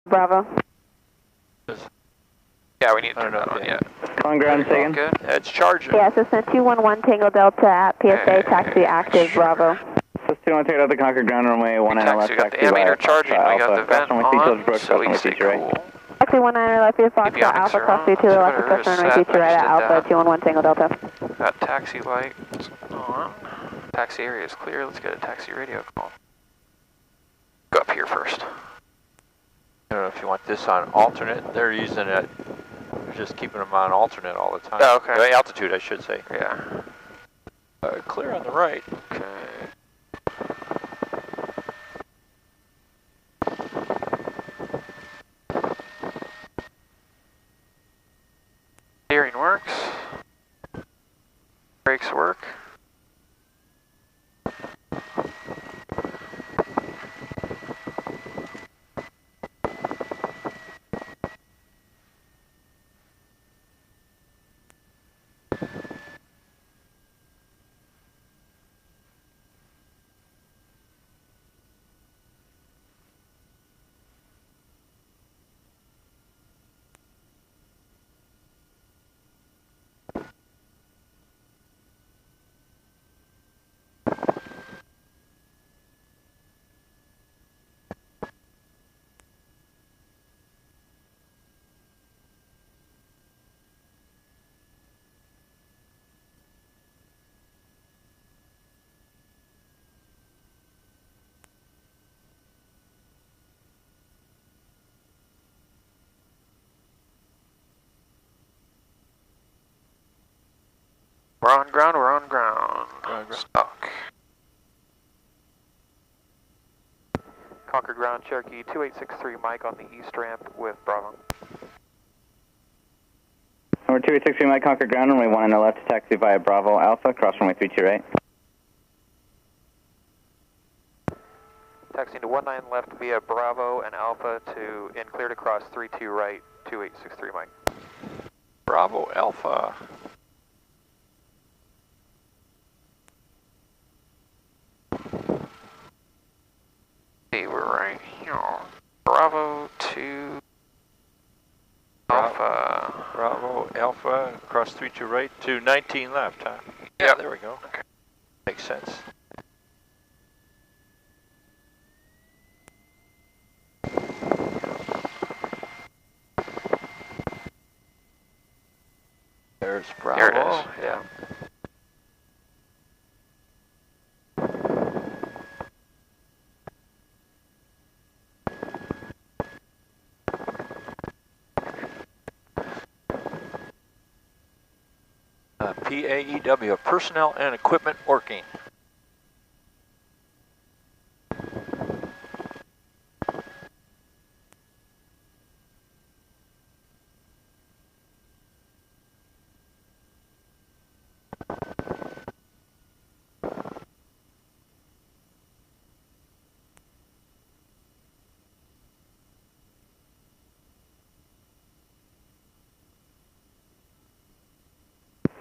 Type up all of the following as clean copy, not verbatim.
Bravo. Yeah, we need to turn that on, yeah. On ground, second. Good. Yeah, it's charging. Yeah, assistant 211 Tango Delta at PSA, taxi active, Bravo. Assist 212 Delta Concord ground runway 19 left, We got the taxi ammeter by charging, we got the vent on, so we can stay cool. Taxi 19 left, via Fox Alpha, cross 32 left, cross runway 23 right at Alpha, 211 Tango Delta. Got taxi light on. Taxi area is clear, let's get a taxi radio call. Go up here first. I don't know if you want this on alternate. They're using it. They're just keeping them on alternate all the time. Oh, okay. Altitude, I should say. Yeah. Clear on the right. Okay. Steering works. Brakes work. We're on ground, we're on ground. Stuck. Concord ground, Cherokee 2863, Mike on the east ramp with Bravo. Number 2863, Mike, Concord ground, runway 19 left, taxi via Bravo Alpha, cross runway 32 right. Taxiing to 19 left via Bravo and Alpha to in clear to cross 32 right, 2863 Mike. Bravo Alpha. See, we're right here. Bravo to Alpha. Bravo Alpha, cross 32 right to 19 left, huh? Yeah, there we go. Okay. Makes sense. There's Bravo. There it is, yeah. PAEW, personnel and equipment working.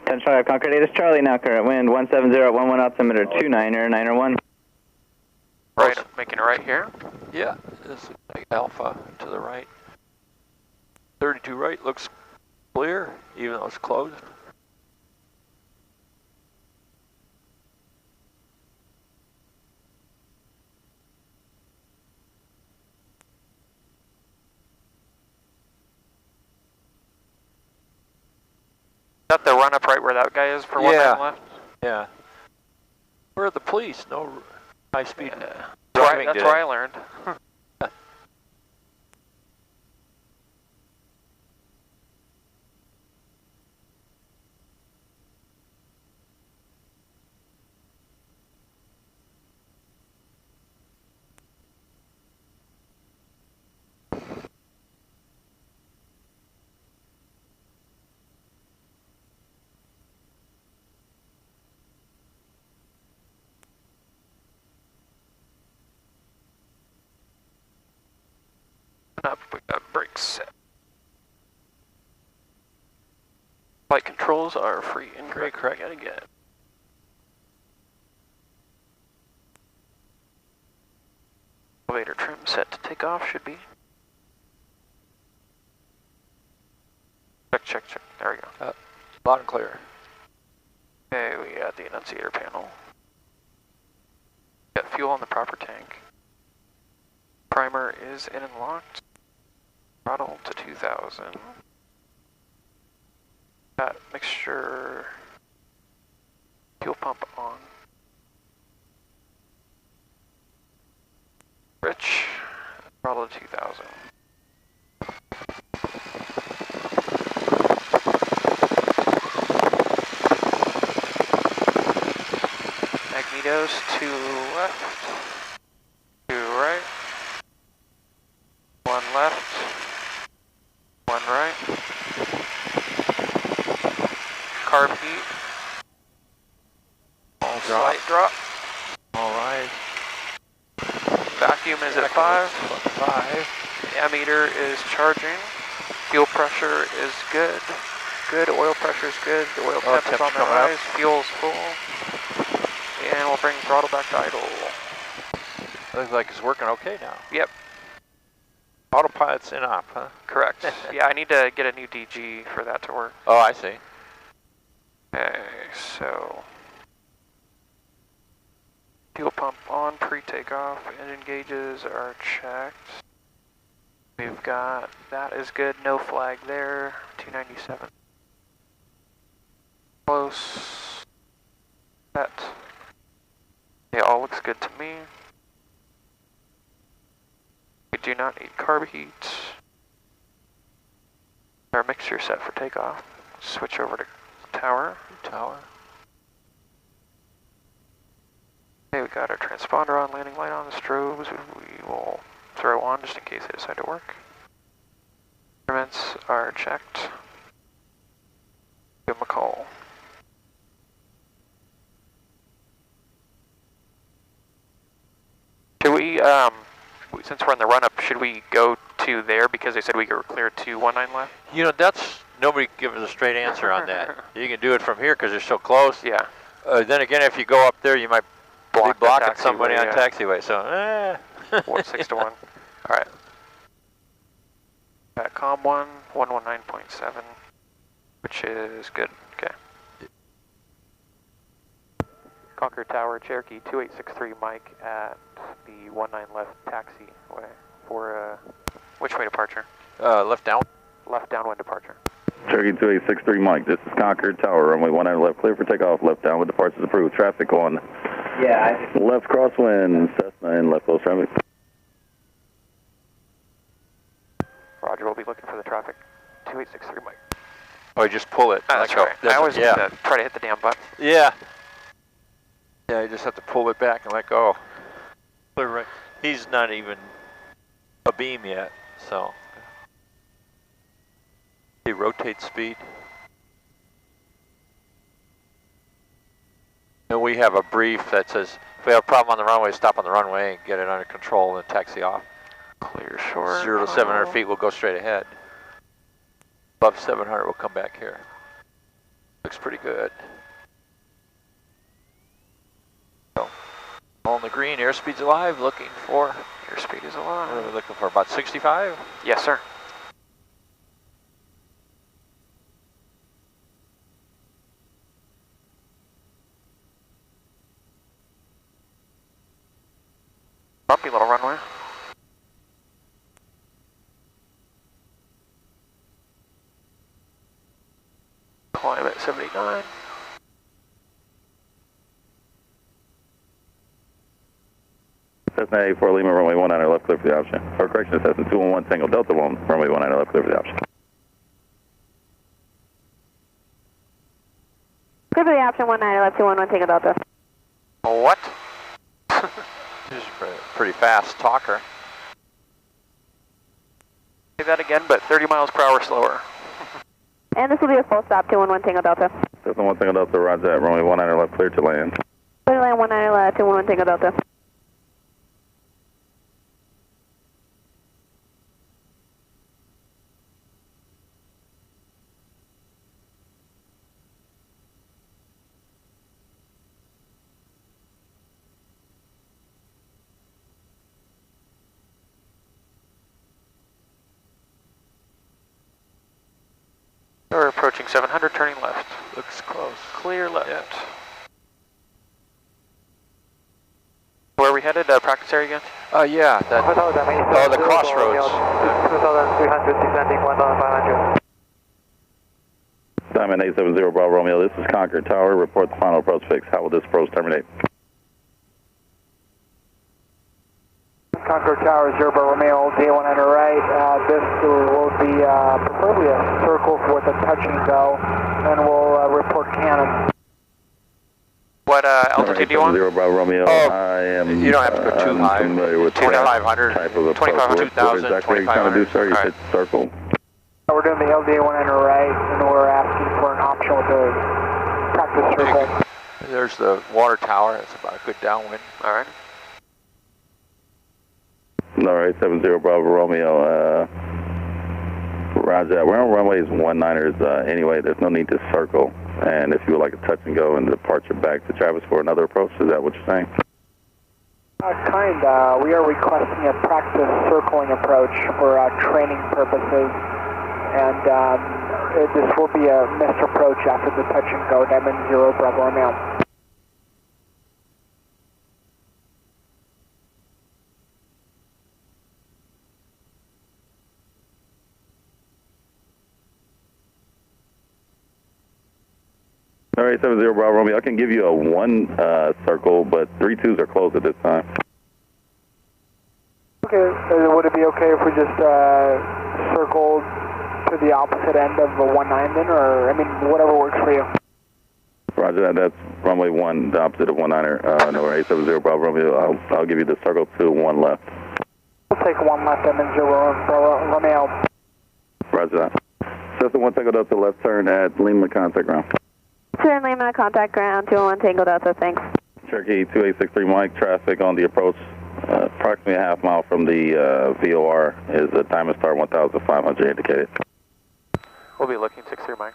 Ten Concord 8 is Charlie now, current wind 170 at 11 altimeter 29er, 901. Right, making it right here. Yeah, this is like Alpha to the right. 32 right looks clear, even though it's closed. Is that the run up right where that guy is for 19 left? Yeah. Where are the police? No high speed That's driving that's today. where I learned. Up, we got brakes set. Flight controls are free and gray, correct again. Elevator trim set to take off should be. check. There we go. Loud and clear. Okay, we got the annunciator panel. Got fuel in the proper tank. Primer is in and locked. Throttle to 2000. Got mixture. Fuel pump on. Rich. Throttle to 2000. Magnetos to left, to right, one left, one right, carb heat, slight drop, All right. vacuum is at 5, 5. ammeter is charging, fuel pressure is good, oil pressure is good, the oil temp is on the rise, fuel's full. And we'll bring throttle back to idle. Looks like it's working okay now. Yep. Autopilot's in off, huh? Correct. Yeah, I need to get a new DG for that to work. Oh, I see. Okay, so fuel pump on pre-takeoff. Engine gauges are checked. We've got, that is good, no flag there. 297. Close. Set. Yeah, all looks good to me. We do not need carb heat. Our mixture set for takeoff. Switch over to tower. Okay, we got our transponder on, landing light on, the strobes. We will throw on just in case they decide to work. Instruments are checked. Give them a call. Should we, since we're on the run-up, should we go to there because they said we were clear to 19 left? You know, nobody gives us a straight answer on that. You can do it from here because you're so close. Yeah. Then again, if you go up there, you might be blocking somebody on yeah. taxiway. So, 6 to 1. All right. Got COM 1, 119.7, which is good. Okay. Conquer Tower, Cherokee 2863 Mike at the 19 left taxiway for which way departure? left down. Left downwind departure. Cherokee 2863 Mike, this is Concord Tower, runway 19 left, clear for takeoff, left downwind departures approved. Traffic on left crosswind, Cessna and left close traffic. Roger, we'll be looking for the traffic. 2863 Mike. Oh, you just pull it. That's right. I always need to try to hit the damn button. Yeah. Yeah, you just have to pull it back and let go. Clear right. He's not even a beam yet, so. He rotates speed. And we have a brief that says, if we have a problem on the runway, stop on the runway and get it under control and taxi off. Clear short. 0 to 700 feet, we'll go straight ahead. Above 700, we'll come back here. Looks pretty good. So, on the green, airspeed's alive, looking for... Airspeed is alive. What are we looking for, about 65? Yes, sir. Bumpy little runway. Climb at 79. Cessna 84 Lima, runway 19 left, clear for the option. Or correction, Cessna 211 Tango Delta 1, runway 19 left, clear for the option. Clear for the option 19 left, 211 Tango Delta. What? This is a pretty fast talker. Say that again, but 30 miles per hour slower. And this will be a full stop, 211 Tango Delta. Cessna 1 Tango Delta, roger that, runway 19 left, clear to land. Clear land 19 left, 211 Tango Delta. We're approaching 700, turning left. Looks close. Clear left. Yeah. Where are we headed? Practice area again? Yeah, that, oh, the crossroads. 2,300, descending 1,500. Diamond 870 Bravo Romeo, this is Concord Tower. Report the final approach fix. How will this approach terminate? Concord Tower, 0 Bravo Romeo, D1 on the right. This will be preferably a circle with a touch and go, and we'll report cannon. What altitude do you want? 0 Bravo Romeo. Oh, I am. you don't have to go too high. Familiar with 2,500, type of approach. 2,500, What exactly are you trying to do, sir? You All said circle. We're doing the LD1 on the right, and we're asking for an option with the practice circle. There's the water tower. It's about a good downwind. All right. All right, 70 Bravo Romeo. Roger that. We're on runways 19ers anyway. There's no need to circle. And if you would like a touch and go and departure back to Travis for another approach, is that what you're saying? We are requesting a practice circling approach for training purposes. And this will be a missed approach after the touch and go, Diamond 0 Bravo Romeo. All right, 70 Bravo Romeo. I can give you a 1 circle, but 3 2s are closed at this time. Okay, would it be okay if we just circled to the opposite end of the 19 then, or, I mean, whatever works for you? Roger that. That's runway 1, the opposite of 19er. No, 870 Bravo Romeo. I'll give you the circle to 1 left. We'll take 1 left, Diamond 0 Bravo Romeo. Roger that. Cessna 1 Tango Delta, left turn at Lima contact ground. Turn Lima, contact ground, 201 Tango Delta, thanks. Cherokee 2863 Mike, traffic on the approach, approximately a half mile from the VOR is a Diamond Star 1500 indicated. We'll be looking 63 Mike.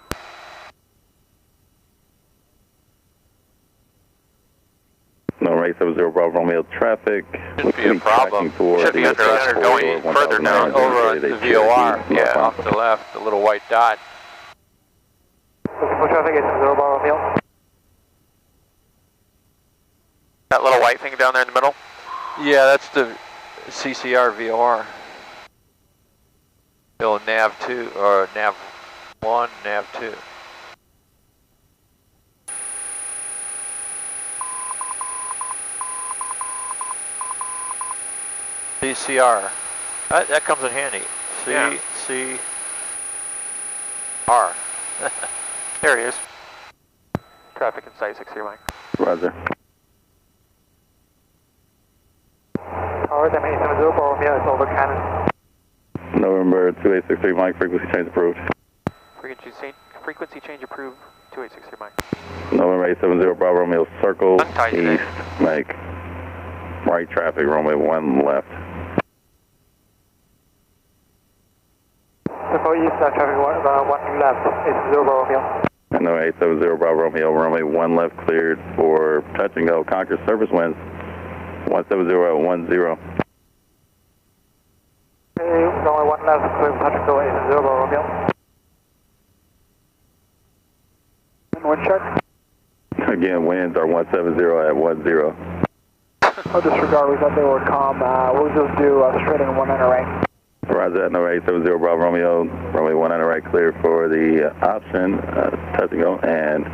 No, 870 Bravo Romeo traffic. Shouldn't be a problem. Should be under us or going further down. Over on the VOR, yeah, off to the left, the little white dot. For traffic, it's 0 Bravo Romeo. That little white thing down there in the middle? Yeah, that's the CCR VOR. Bill nav 2, or nav 1, nav 2. CCR. That comes in handy. Yeah. CCR. There he is. Traffic in sight, 63 Mike. Roger. Tower, Diamond 870 Bravo Romeo, it's over cannon. November 2863 Mike, frequency change approved. Frequency change approved, 2863 Mike. November 870 Bravo Romeo, circle Untied east, today. make right traffic, runway 1 left. Circle east, traffic 1 left, it's 0 Bravo Romeo. And no 870 Bravo Romeo, runway 1 left cleared for touch and go. Concord service winds 170 at 10. Okay, runway 1 left, clear touch and go, 870 Bravo Romeo. And wind check. Again, winds are 170 at 10. Oh, disregard, we thought they were calm. We'll just do straight in 1 and right. Roger that, no 870 Bravo Romeo, runway 1 and right cleared for the option, touch and go, and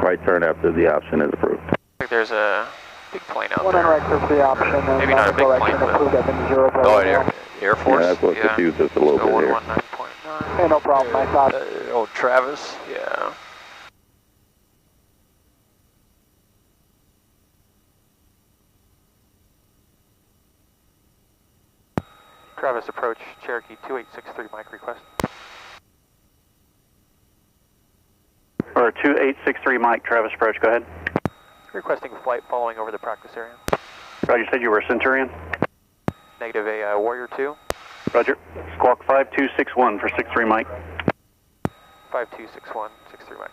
right turn after the option is approved. I think there's a big plane out 1 there. and right clear for the option, and Maybe not a big plane, but... approved at 0 Bravo Oh, Romeo. Air Force? Yeah, that's what confused us a little bit here. 119.9. Hey, no problem, I thought. Oh, Travis? Yeah. Travis approach, Cherokee 2863 Mike request. Or 2863 Mike, Travis approach, go ahead. Requesting flight following over the practice area. Roger, you said you were a Centurion? Negative, a Warrior 2. Roger. Squawk 5261 for 63 Mike. 5261, 63 Mike.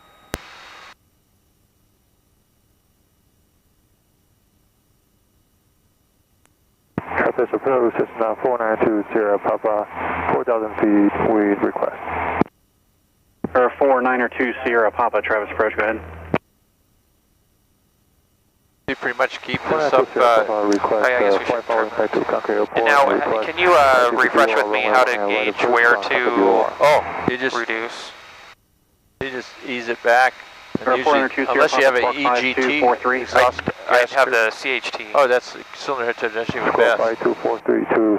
Travis approach, Cessna 4920 Papa, 4,000 feet with request. Or 492 Sierra Papa, Travis approach, go ahead. You pretty much keep this up. I guess we should turn that. And now, can you refresh with me how to gauge where to you just reduce? You just ease it back. And usually, unless you have an EGT exhaust. I have the CHT. Oh, that's cylinder head to ignition with best. 5242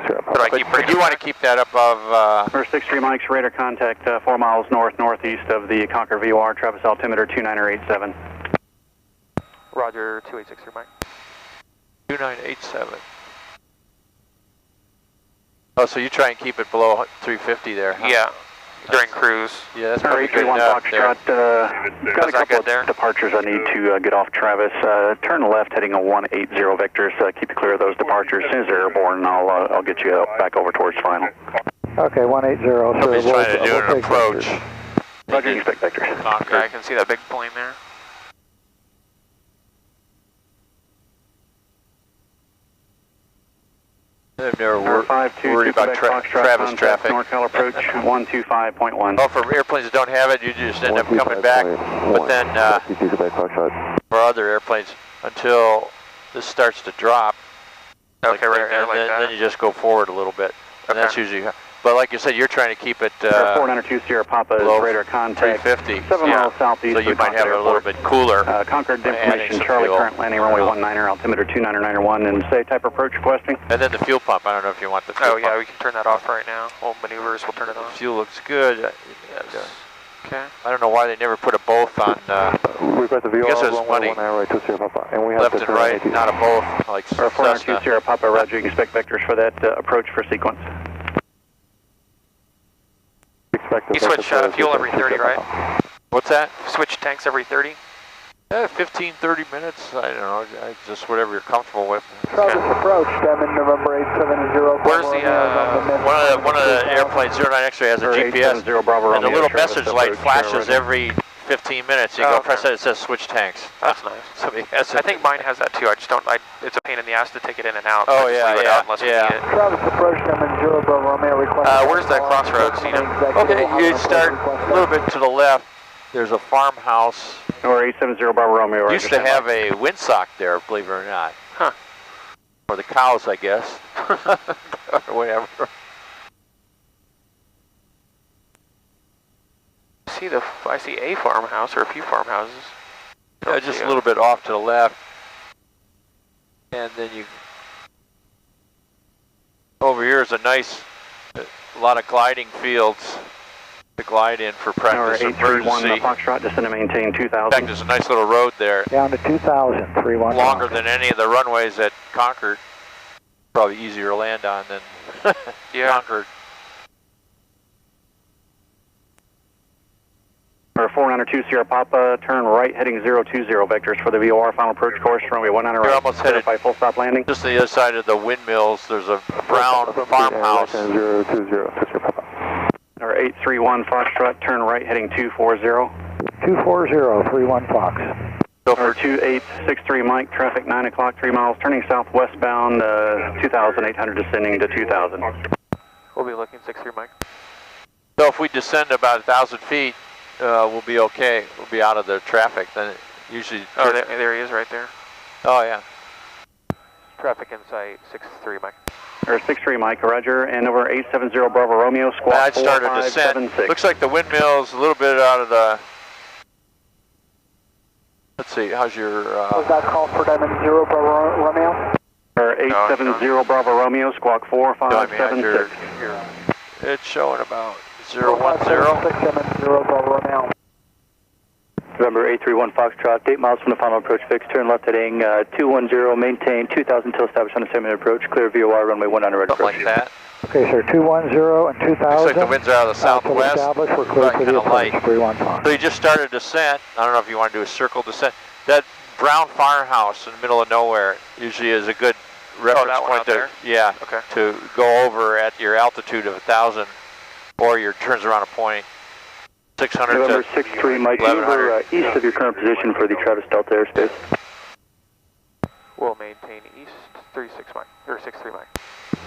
But you want to keep that above. First 63 mics, radar contact 4 miles northeast of the Concord VOR, Travis altimeter 2987. Roger, 2863 Mike. 2987. Oh, so you try and keep it below 350 there, huh? Yeah, during cruise. Yeah, that's pretty good enough there. Got a couple of departures I need to get off Travis. Turn left heading on 180 vectors. Keep it clear of those departures. As soon as they're airborne, I'll get you back over towards final. Okay, 180, sir. Somebody's trying to do an approach. Roger, expect vectors. Okay, I can see that big plane there. I've never worried about Travis traffic. NorCal approach 125.1. Oh, for airplanes that don't have it, you just end up coming back. But then for other airplanes, until this starts to drop, okay, right here, like that. Then you just go forward a little bit. And that's usually. But like you said, you're trying to keep it 492 Sierra Papa is radar contact 350. 7 miles southeast. So you might have it a little bit cooler. Concord information, Charlie, current landing runway 19er, altimeter 2991, and say type approach requesting. And then the fuel pump, I don't know if you want the fuel pump. Oh yeah, we can turn that off right now. We'll maneuvers, we'll turn it on. Fuel looks good. Yes. Okay. I don't know why they never put a both on, We've got the VOR, I guess it's funny. And we have Left and right, not a both, like 492 Sierra Papa, Roger, you can expect vectors for that approach for sequence. You switch fuel every 30, right? What's that? Switch tanks every 30? 15, 30 minutes, I don't know, just whatever you're comfortable with. Travis approach, Devon, November 870. Where's the, one of the airplanes, 09 X-ray has a GPS, and the little message light flashes every 15 minutes. You go press it, it says switch tanks. That's nice. I think mine has that too. I just don't, it's a pain in the ass to take it in and out. Oh, I just leave it out unless we need it. Travis approach, Devon, 0 Bravo Romeo request. Where's that crossroads, you know? Okay, you start a little bit to the left. There's a farmhouse. Or 870 Bravo Romeo. Used to have a windsock there, believe it or not. Huh. Or the cows, I guess. Or whatever. I see a farmhouse or a few farmhouses. Yeah, just a little bit off to the left. And then you... Over here is a nice, a lot of gliding fields to glide in for practice emergency. Foxtrot, descend and maintain 2000. In fact, there's a nice little road there. Down to 2000, 31. Longer than any of the runways at Concord. Probably easier to land on than Concord. Or 492 Sierra Papa, turn right heading 020 vectors for the VOR final approach course, runway 19 right. You're almost headed by full stop landing. Just the other side of the windmills, there's a brown farmhouse. 020 Sierra Papa. Or 831 Foxtrot, turn right heading 240. 240, 31 Fox. Or 2863 Mike, traffic 9 o'clock, 3 miles, turning southwestbound, 2800 descending to 2000. We'll be looking 63 Mike. So if we descend about 1,000 feet, we'll be okay. We'll be out of the traffic. Then it usually. Oh, there he is, right there. Oh yeah. Traffic in sight, 63 Mike. Or 63 Mike, Roger, and over 870 Bravo Romeo, squawk I'd start a descent. 4576. Looks like the windmill's a little bit out of the. Let's see. How's your? Was that call for Diamond 0 Bravo Romeo? Or 870 Bravo Romeo, squawk 4576. It's showing about 010. 670 Bravo Romeo. November 831 Foxtrot, 8 miles from the final approach fix, turn left heading 210, maintain 2000 until established on the 7-minute approach, clear VOR, runway 19 right approach. Something like that. Okay, sir, 210 and 2000. Looks like the winds are out of the southwest. We're clear for the approach, 31 Fox. So you just started descent. I don't know if you want to do a circle descent. That brown farmhouse in the middle of nowhere usually is a good reference point to, to go over at your altitude of 1,000 or your turns around a point. 600 November to 63 Mike, over east of your current position for the Travis Delta airspace. We'll maintain east 36 Mike, or 63 Mike.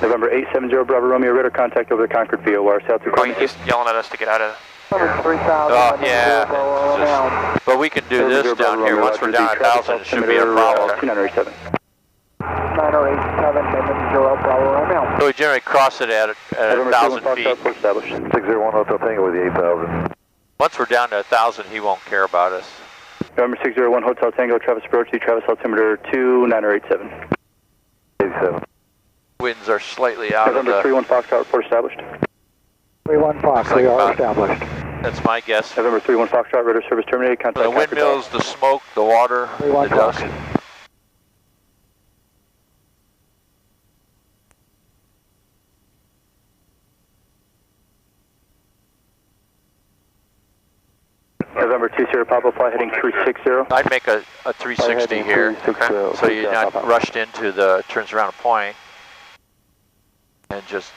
November 870 Bravo Romeo, radar contact over the Concord VOR, south to Going east, yelling at us to get out of Oh, yeah. But we can do this down here. Once we're down 1,000, it shouldn't be a problem. 2987. 987, Diamond 0, Bravo Romeo. So we generally cross it at 1,000 feet. 601 Hotel Tango with the 8,000. Once we're down to 1,000, he won't care about us. November 601 Hotel Tango, Travis approach to Travis altimeter 2987. 87. Winds are slightly out November of the... 31 Foxtrot, report established. 31 Fox, we are established. That's my guess. November 31 Foxtrot, radar service terminated, contact The windmills, the smoke, the water, the dust. November 20 Papa fly heading 360. I'd make a 360 here, so you're not rushed into the turns around a point, and just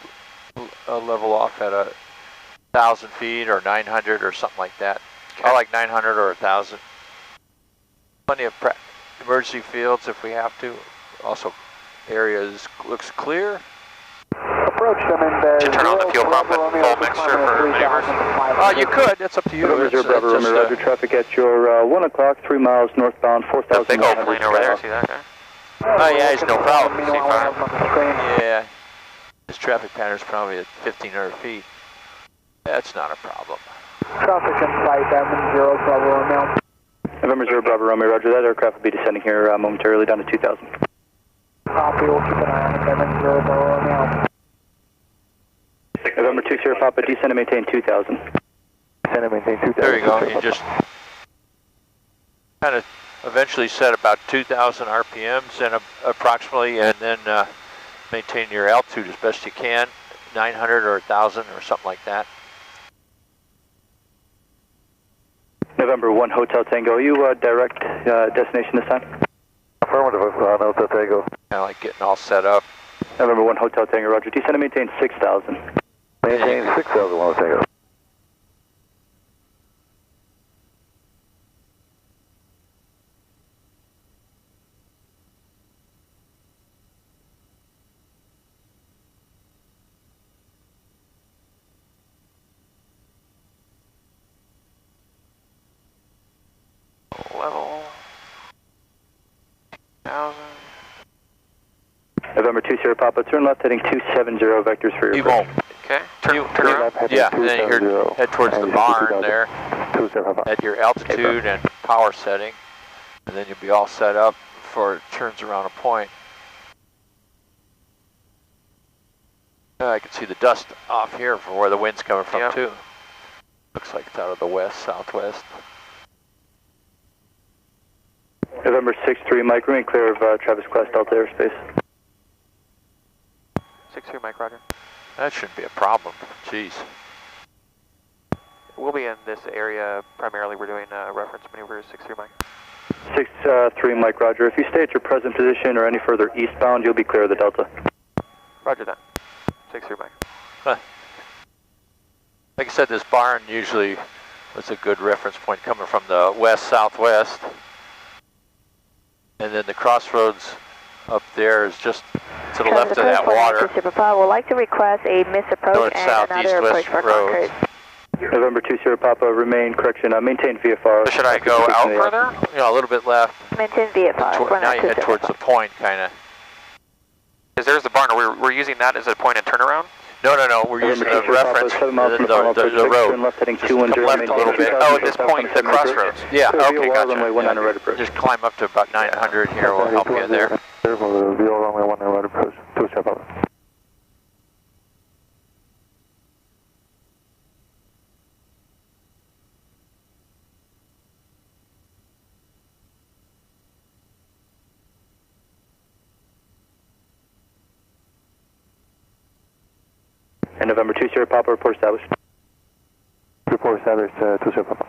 level off at 1,000 feet or 900 or something like that. Okay. I like 900 or 1,000. Plenty of emergency fields if we have to. Also, areas looks clear. Approach them in the... Should turn on the fuel pump and full mixture for maneuvers? You could. That's up to you. November 0 Bravo Romeo, Roger, traffic at your 1 o'clock, 3 miles northbound, 4,000. Big old plane over there, see that guy? Oh yeah, he's no problem. C5. Yeah, his traffic pattern is probably at 1,500 feet. That's not a problem. Traffic in sight, Diamond 0, Bravo Romeo. November 0 Bravo Romeo, Roger, that aircraft will be descending here momentarily down to 2,000. Copy, we'll keep an eye on it, Diamond 0, Bravo Romeo. November 20 Papa, descend and maintain 2,000. Descend and maintain 2,000. There you go. You just kind of eventually set about 2,000 RPMs and approximately, and then maintain your altitude as best you can, 900 or 1,000 or something like that. November 1 Hotel Tango, are you direct destination this time? Affirmative, Hotel Tango. Kind of like getting all set up. November 1 Hotel Tango, Roger, descend and maintain 6,000. Maintain 6,000, Hotel Tango. Level 1,000. November 20 Papa, turn left heading 270 vectors for your You approach. won't. Okay, turn around. Yeah, and then you head towards the barn there at your altitude and power setting, and then you'll be all set up for turns around a point. I can see the dust off here from where the wind's coming from too. Looks like it's out of the west, southwest. November 6-3 Mike, remain clear of Travis Class Delta airspace. 6-3 Mike, Roger. That shouldn't be a problem. Jeez. We'll be in this area primarily. We're doing reference maneuvers. 6-3 Mike. 6-3 Mike, Roger. If you stay at your present position or any further eastbound, you'll be clear of the Delta. Roger that. 6-3 Mike. Like I said, this barn usually was a good reference point coming from the west-southwest. And then the crossroads up there is just to the left of that water. We'd like to request a misapproach North, and south, another east, approach west for roads. Concord. November 20 Papa, remain, correction, maintain VFR. So should I go out further? A little bit left. Maintain VFR. Now you head towards the point, kind of. Because there's the barn. We're using that as a point of turnaround? No. We're using a reference. The road. Left heading Just come left a little bit. Oh, at this point, the crossroads. Yeah. Okay, gotcha. Runway 19 right approach. Just climb up to about 900 here. We'll help you there. Runway 19 right approach. 2 Papa. And November 20 Papa, report established. Report established, 2 Papa.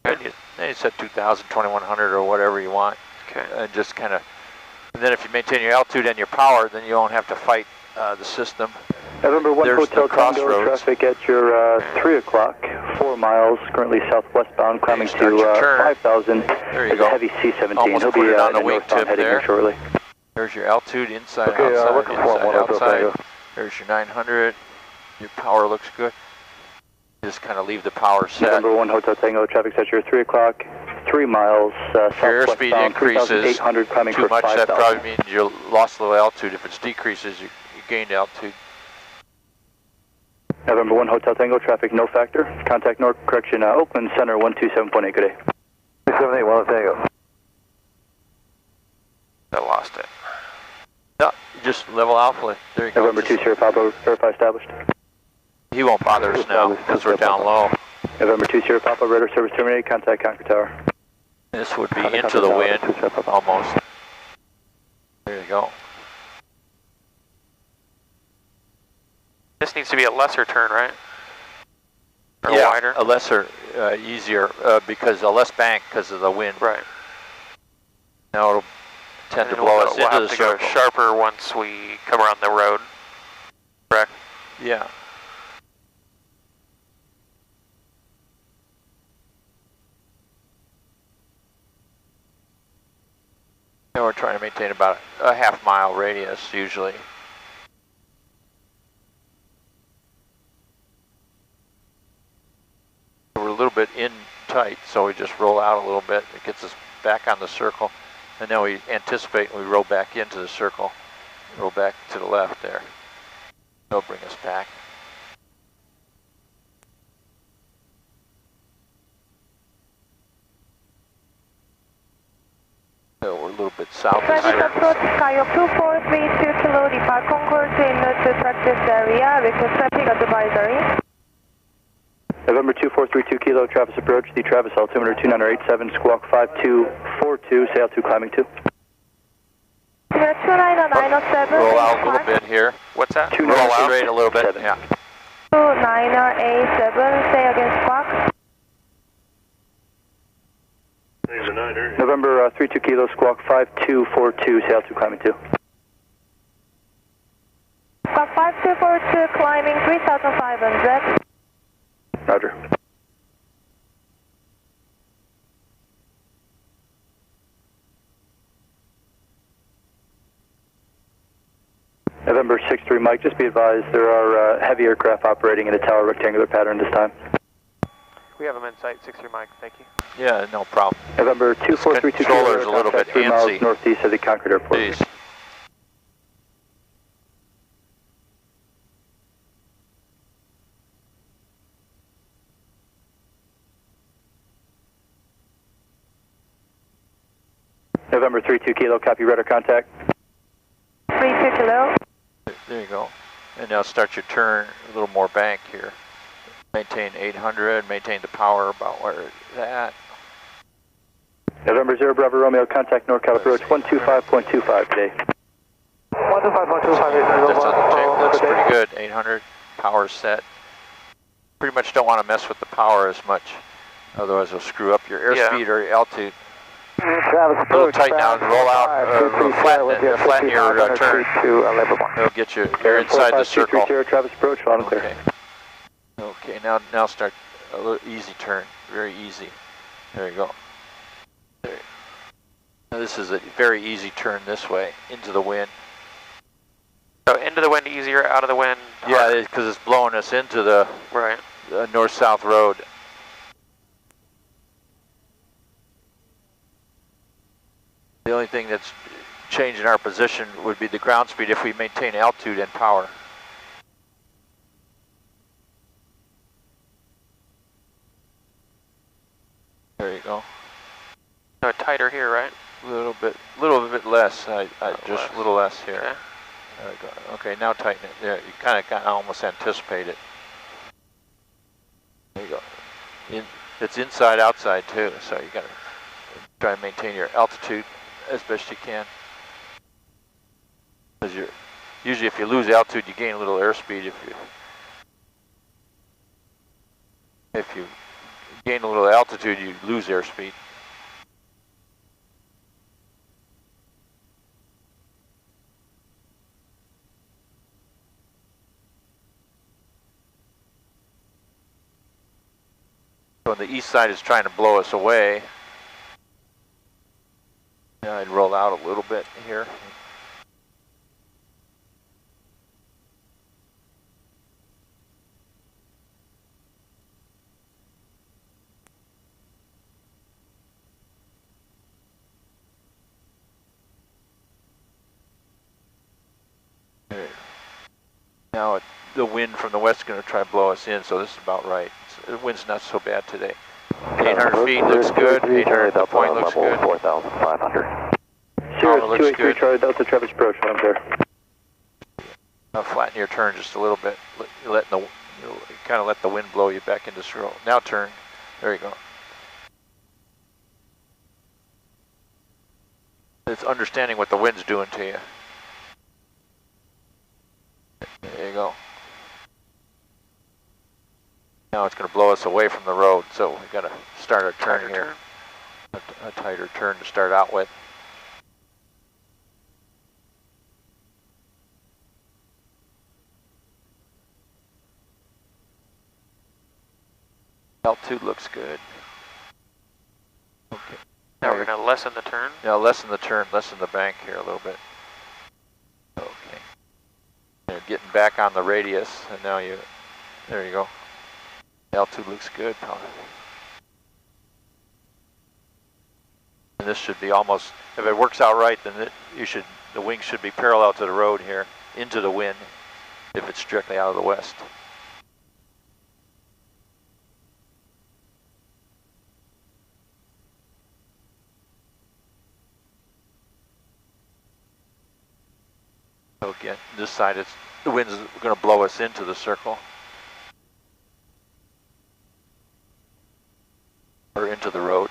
You said 2,000, 2,100 or whatever you want. Okay. And just kind of, and then if you maintain your altitude and your power, then you won't have to fight the system. November 1 There's Hotel the Tango, crossroads. traffic at your 3 o'clock, 4 miles, currently southwestbound, climbing start to your turn. 5,000. There you There's go. a heavy C-17. Almost He'll put be it on the northbound wingtip heading there. here shortly. There's your altitude, inside, Okay, outside, looking for inside, one Hotel outside. Tango. There's your 900. Your power looks good. Just kind of leave the power set. Number 1 Hotel Tango, traffic set your 3 o'clock, 3 miles, if your southwest airspeed bound, increases 3,800 climbing too for much, 5,000. that probably means you lost a little altitude. If it decreases, you gained altitude. November 1 Hotel Tango, traffic no factor. Contact North Correction, Oakland Center 127.8, good day. 278, 1 Tango. I lost it. No, just level alpha. There you go. November 2 Sierra Papa, verify established. He won't bother us now because we're down low. November 2 Sierra Papa, radar service terminated, contact Conquer Tower. This would be into the wind, almost. There you go. This needs to be a lesser turn, right? Or yeah, wider? a lesser, easier, because a less bank because of the wind. Right. Now it'll tend to blow us into the circle. We'll have to go sharper once we come around the road, correct? Yeah. And we're trying to maintain about a half-mile radius usually. We're a little bit in tight, so we just roll out a little bit. It gets us back on the circle, and then we anticipate and we roll back into the circle. Roll back to the left there. They'll bring us back. So we're a little bit south of Traffic approach Skywalk 2432 kilo, depart Concourse to practice area, request traffic advisory. November 2432 Kilo, Travis approach, the Travis altimeter 2987, squawk 5242, say altitude climbing 2. Roll out a little bit here. What's that? Roll out straight a little bit, yeah. 2987, say again squawk. November 32 Kilo, squawk 5242, say altitude climbing 2. Squawk 5242, climbing 3500. Roger. November 63 Mike, just be advised there are heavy aircraft operating in a tower rectangular pattern this time. We have them in sight, 63 Mike, thank you. Yeah, no problem. November 2432 controller's a little bit 3 miles antsy. northeast of the Concord Airport. Jeez. November 32 Kilo, copy radar contact. 32 kilo. There you go. And now start your turn a little more bank here. Maintain 800, maintain the power about where it's at. November 0 Bravo Romeo, contact NorCal approach 125.25 today. 125.25. That's on the tape. Looks pretty good. 800 power set. Pretty much don't want to mess with the power as much, otherwise it'll screw up your airspeed or your altitude. Travis A little tight now, roll out, flatten your turn. It'll get you, you're inside the circle. Travis approach, loud and clear. Okay, now start a little easy turn, very easy. There you go. There. Now this is a very easy turn this way, into the wind. So into the wind easier, out of the wind harder. Yeah, because it's blowing us into the north-south road. The only thing that's changing our position would be the ground speed if we maintain altitude and power. There you go. No, tighter here, right? A little bit less. Just a little less here. Okay. There we go. Okay, now tighten it. There, you kind of almost anticipate it. There you go. It's inside outside too, so you got to try and maintain your altitude as best you can. Because usually if you lose altitude, you gain a little airspeed. If you gain a little altitude, you lose airspeed. So the east side is trying to blow us away. Yeah, I'd roll out a little bit here. . Now the wind from the west is going to try to blow us in, so this is about right. The wind's not so bad today. 800 feet looks good. 800, the point looks good. 4,500. Cirrus 283 Charlie Delta, Travis approach, I'm there. Flatten your turn just a little bit. Kind of let the wind blow you back into circle. Now turn. There you go. It's understanding what the wind's doing to you. There you go. Now it's going to blow us away from the road, so we've got to start our turn here. A tighter turn to start out with. Altitude looks good. Okay. Now we're going to lessen the turn? Now lessen the turn, lessen the bank here a little bit. Okay. You're getting back on the radius, and now there you go. Altitude looks good. And this should be almost, if it works out right, then the wings should be parallel to the road here, into the wind, if it's directly out of the west. So again, this side, the wind's going to blow us into the circle. Or into the road.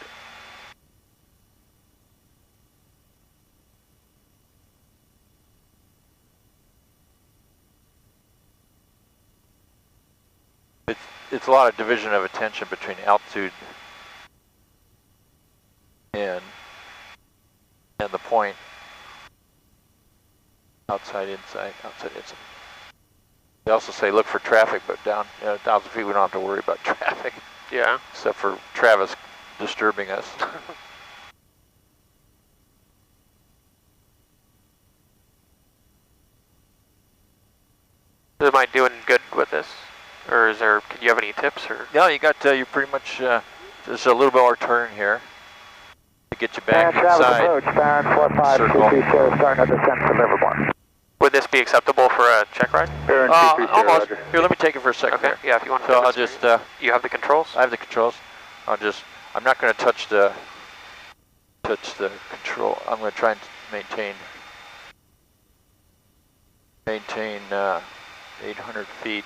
It's a lot of division of attention between altitude and the point. Outside, inside, outside, inside. They also say look for traffic, but down 1,000 feet we don't have to worry about traffic. Yeah. Except for Travis disturbing us. Am I doing good with this? Or can you have any tips? Or? No, you pretty much, there's a little bit more turn here to get you back inside. Approach, Baron 4522, starting to descent to Livermore. Would this be acceptable for a check ride? Almost. Here, let me take it for a second. Okay, here. yeah, if you want to. So I'll just, you have the controls? I have the controls. I'm not going to touch the control. I'm going to try and maintain 800 feet.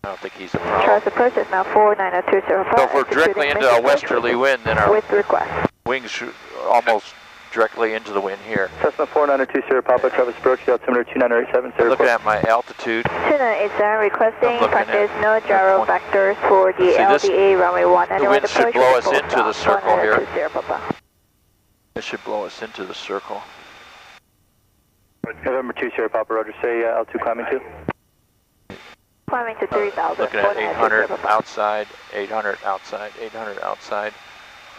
I don't think he's a problem. Charles approach is now 49020. So if we're directly into a westerly wind, then our with request. wings should almost directly into the wind here. Cessna 4920 Papa, Travis approach, altimeter 2987, sir. Looking at my altitude. 2987 requesting practice no gyro vectors for the LDA runway 1. The wind should blow us into the circle here. 1020 Papa. It should blow us into the circle. November 20 Papa, Roger, say altitude climbing to. Climbing to 3000. Looking at 800 outside, 800 outside, 800 outside,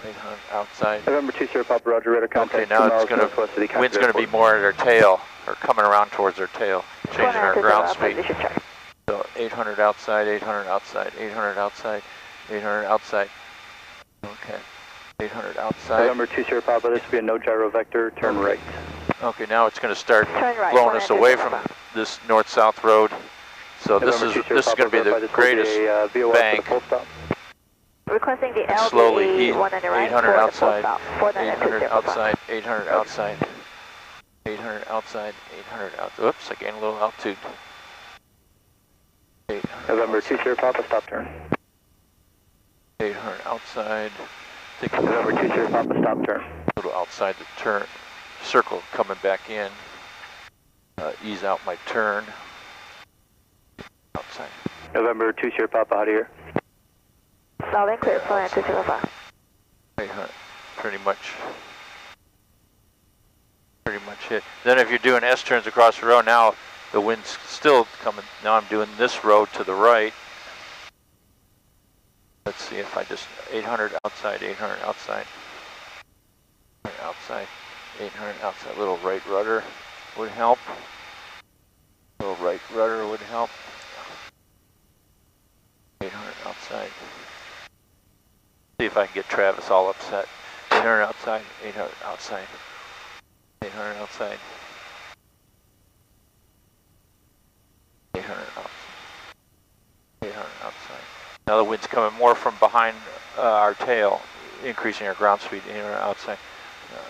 800 outside. November 20 Papa, Roger, radar contact. Okay, now it's wind's going to be more at our tail, or coming around towards our tail, changing our ground speed. So 800 outside, 800 outside, 800 outside, 800 outside. Okay, 800 outside. November 20 Papa, this will be a no gyro vector, turn right. Okay, now it's going to start right, blowing us away from this north-south road. So this is going to be the greatest bank. Requesting the Slowly LDA eat 800 outside, 800 outside, 800 outside, 800 outside, 800 outside. Oops, I gained a little altitude. November 20 Papa, stop turn. 800 outside. November 20 Papa, stop turn. A little outside the turn. Circle coming back in. Ease out my turn. Outside. November 20 Papa, out of here. Loud and clear, 490 pretty much hit. Then if you're doing S-turns across the road, now the wind's still coming. Now I'm doing this road to the right. Let's see if I just 800 outside, 800 outside, 800 outside, 800 outside. A little right rudder would help. A little right rudder would help. 800 outside. See if I can get Travis all upset. 800 outside, 800 outside, 800 outside, 800 Now the wind's coming more from behind our tail, increasing our ground speed in or outside.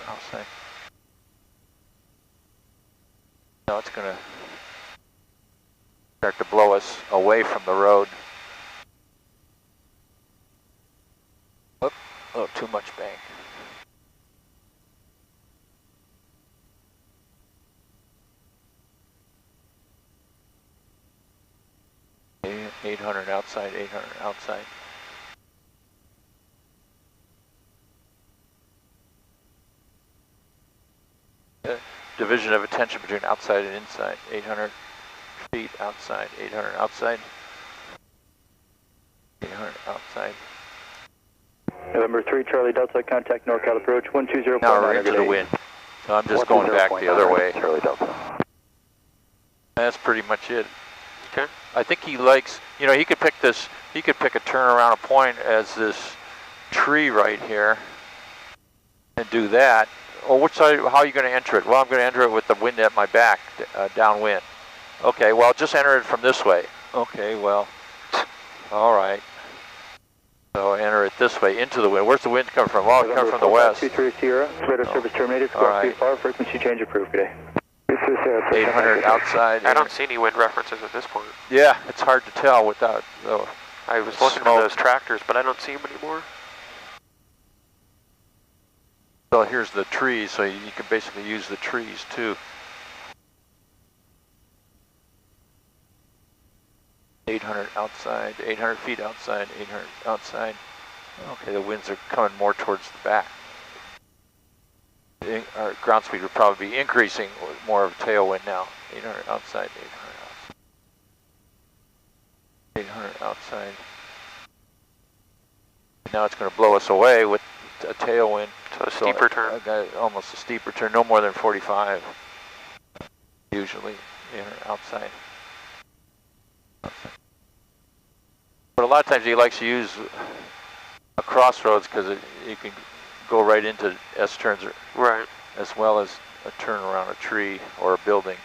Outside. Now it's going to start to blow us away from the road. Oop, oh, too much bank. Okay, 800 outside, 800 outside. Division of attention between outside and inside, 800 feet outside, 800 outside, 800 outside. November 3, Charlie Delta, contact NorCal approach 120.9. Now we're into the wind, so I'm just going back the other way. Charlie Delta. That's pretty much it. Okay. I think he likes, you know, he could pick this, he could pick a turn around a point as this tree right here and do that. Well, which side, how are you going to enter it? Well, I'm going to enter it with the wind at my back, downwind. Okay, well, just enter it from this way. Okay, well, all right. So enter it this way, into the wind. Where's the wind coming from? Well, it's coming from the west. 23 Sierra, radar service terminated, squawk right. Far, frequency change approved today. 800 outside. I don't see any wind references at this point. Yeah, it's hard to tell without the I was looking for those tractors, but I don't see them anymore. So here's the trees, so you can basically use the trees too. 800 outside, 800 feet outside, 800 outside. Okay, the winds are coming more towards the back. Our ground speed would probably be increasing with more of a tailwind now. 800 outside, 800 outside. 800 outside. Now it's going to blow us away with a tailwind. So a steeper turn. Almost a steeper turn, no more than 45. Usually, 800 outside. But a lot of times he likes to use a crossroads because you can go right into S-turns right, as well as a turn around a tree or a building.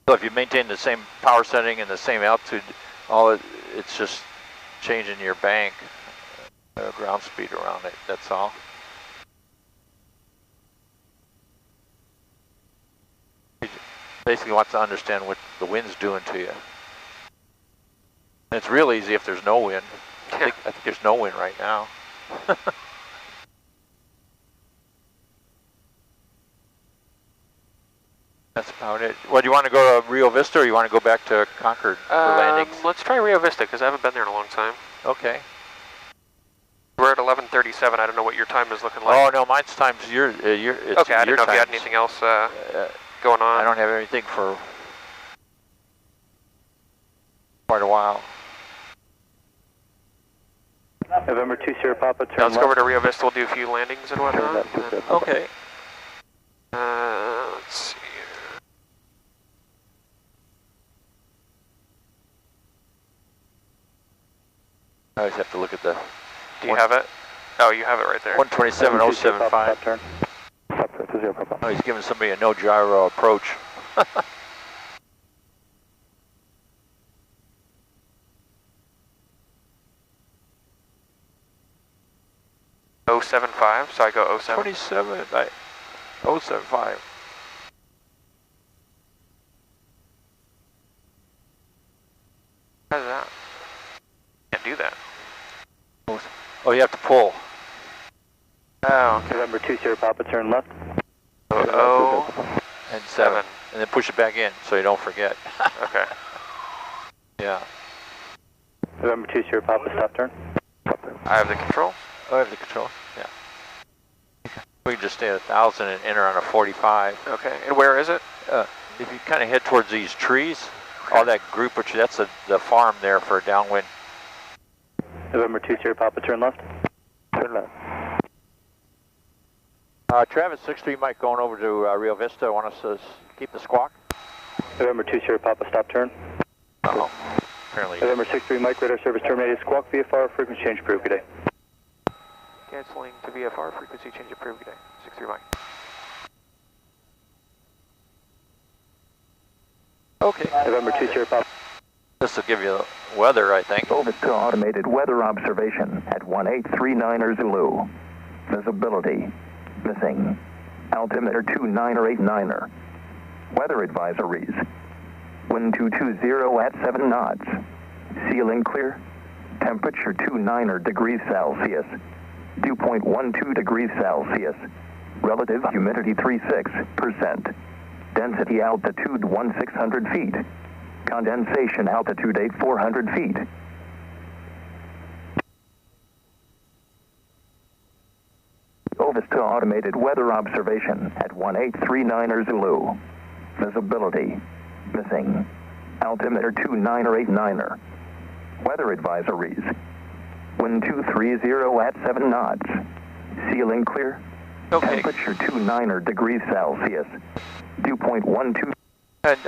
So if you maintain the same power setting and the same altitude, it's just changing your bank, ground speed around it, that's all. He basically wants to understand what the wind's doing to you. And it's real easy if there's no wind. I think there's no wind right now. That's about it. Well, do you want to go to Rio Vista or you want to go back to Concord for landings? Let's try Rio Vista because I haven't been there in a long time. Okay. We're at 11:37. I don't know what your time is looking like. Oh no, mine's time's it's okay, I didn't know if you had anything else going on. I don't have anything for quite a while. November 2 Sierra Papa, turn let's go over to Rio Vista. We'll do a few landings and whatnot. Okay. Let's see. I always have to look at the... Do you have it? Oh, you have it right there. 127.075. Oh, he's giving somebody a no gyro approach. 075, so I go 07. 075. How's that? Can't do that. Oh, you have to pull. Oh, okay. November 2 Sierra Papa, turn left. 0 and 7. And then push it back in so you don't forget. Okay. Yeah. November 2 Sierra Papa, stop turn. I have the control. Oh, I have the control. Yeah. We can just stay at 1,000 and enter on a 45. Okay. And where is it? If you kind of head towards these trees, all that group, which that's the farm there for downwind. November 2 Sierra Papa, turn left. Turn left. Travis, 6-3 Mike going over to Rio Vista. Want us to keep the squawk? November 2 Sierra Papa, stop turn. Uh-oh. Apparently. November 6-3 Mike, radar service terminated. Squawk VFR, frequency change approved. Good day. Canceling to VFR, frequency change approved, good day. 63 Mike. Okay. November 20 Papa. This will give you the weather, I think. Over to automated weather observation at 1839er Zulu. Visibility missing. Altimeter 29er. Weather advisories. Wind 220 at 7 knots. Ceiling clear. Temperature 29 degrees Celsius. Dew point 12 degrees Celsius. Relative humidity 36%. Density altitude 1,600 feet. Condensation altitude 8,400 feet. Over to automated weather observation at 1839er Zulu. Visibility missing. Altimeter 29er. Weather advisories. Wind 230 at 7 knots. Ceiling clear. Okay. Temperature 29 degrees Celsius. Dew point 12. And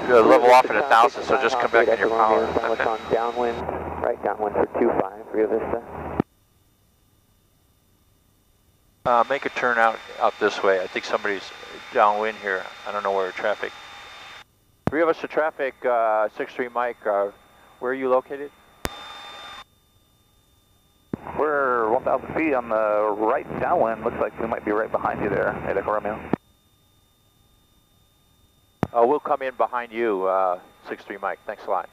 level off at 1,000, so just come back in your power. Okay. On downwind, right downwind for 25, Rio Vista. Make a turn out this way. I think somebody's downwind here. I don't know where traffic. Rio Vista traffic, 63 Mike. Where are you located? We're 1,000 feet on the right downwind. Looks like we might be right behind you there, Echo Romeo. We'll come in behind you, 63 Mike. Thanks a lot.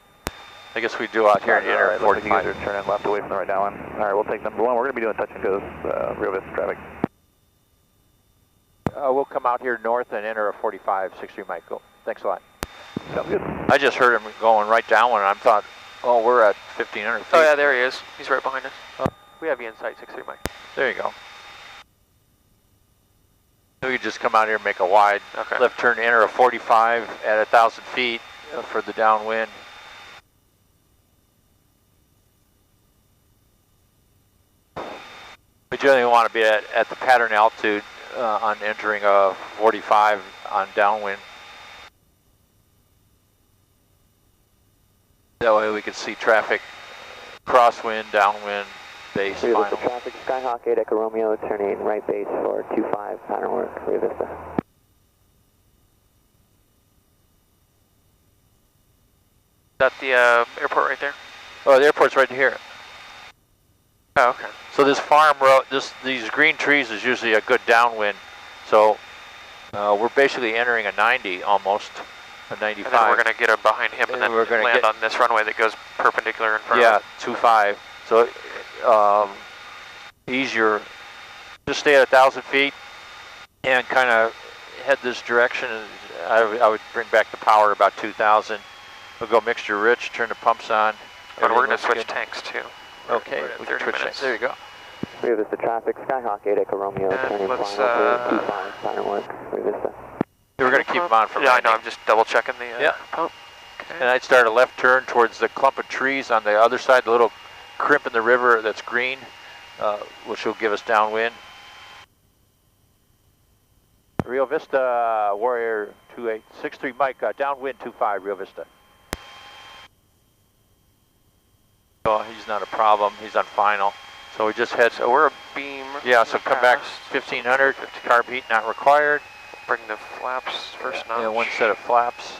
I guess we do out here in the inner 45. Looks like you guys are turning left away from the right downwind. All right, we'll take number 1. We're going to be doing touch and goes, Rio Vista traffic. We'll come out here north and enter a 45, 63 Mike. Go. Thanks a lot. Sounds good. I just heard him going right down one, and I thought, oh, we're at 1,500 feet. Oh yeah, there he is. He's right behind us. We have you in sight, 63 Mike. There you go. So you just come out here and make a wide left turn, enter a 45 at 1,000 feet for the downwind. We generally want to be at the pattern altitude on entering a 45 on downwind. That way we can see traffic, crosswind, downwind, base, Rio final. Vista traffic, Skyhawk 8 Echo Romeo, turning right base for 25, pattern work, Rio Vista. Is that the airport right there? Oh, the airport's right here. Oh, okay. So this farm road, these green trees is usually a good downwind. So we're basically entering a 90 almost, a 95. And then we're going to get behind him and then we're gonna land on this runway that goes perpendicular in front of us. Yeah, 25. So easier. Just stay at 1,000 feet and kind of head this direction. I would bring back the power about 2,000. We'll go mixture rich, turn the pumps on. And we're going to switch tanks too. Okay, we can switch tanks. There you go. Rio Vista traffic, Skyhawk 8 Echo Romeo, turning final for 25, pattern work, Rio Vista. We're going to keep them on for Yeah, I know, I'm just double checking the pump. Okay. And I'd start a left turn towards the clump of trees on the other side, the little crimp in the river that's green, which will give us downwind. Rio Vista, Warrior 2863, Mike, downwind 25, Rio Vista. So he's not a problem, he's on final. So we just head. So we're a beam. Yeah, so come back 1,500, carb heat not required. Bring the flaps first notch. Yeah, one set of flaps.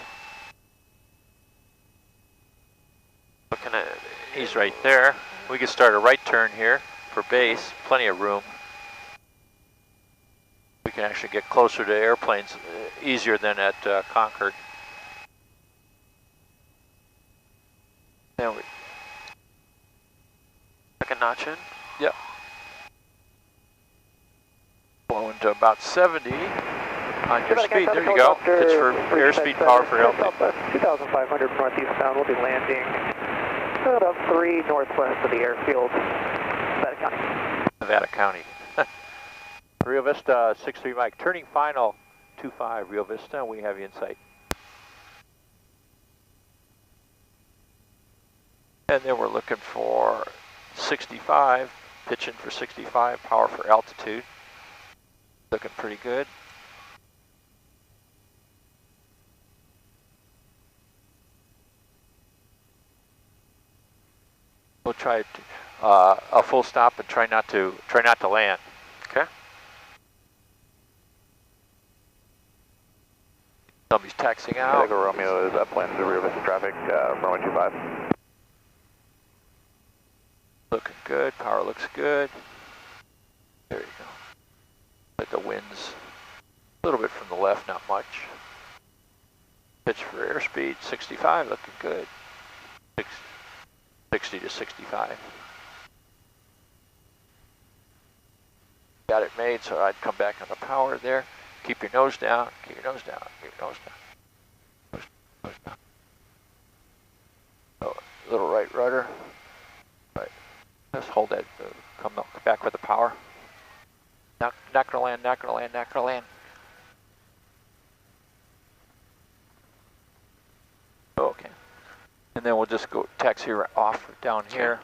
Looking at. He's right there. We can start a right turn here for base, plenty of room. We can actually get closer to airplanes easier than at Concord. There we. Second notch in. Yep. Blowing to about 70 on your speed. There you go. Pitch for airspeed, power for altitude. 2,500 northeast bound. We'll be landing about 3 northwest of the airfield, Nevada County. Nevada County. Rio Vista 63 Mike, turning final 25 Rio Vista. We have you in sight. And then we're looking for 65, pitching for 65, power for altitude. Looking pretty good. We'll try to, a full stop and try not to land. Okay. Somebody's taxiing out. Echo Romeo is upwind to Rio Vista traffic, runway 25. Looking good, power looks good. There you go. But the wind's a little bit from the left, not much. Pitch for airspeed, 65, looking good. 60 to 65. Got it made, so I'd come back on the power there. Keep your nose down, keep your nose down, keep your nose down. Nose down. Oh, little right rudder. Right. Just hold that, come back with the power. Not gonna land, not gonna land, not gonna land. Okay. And then we'll just go taxi off down here.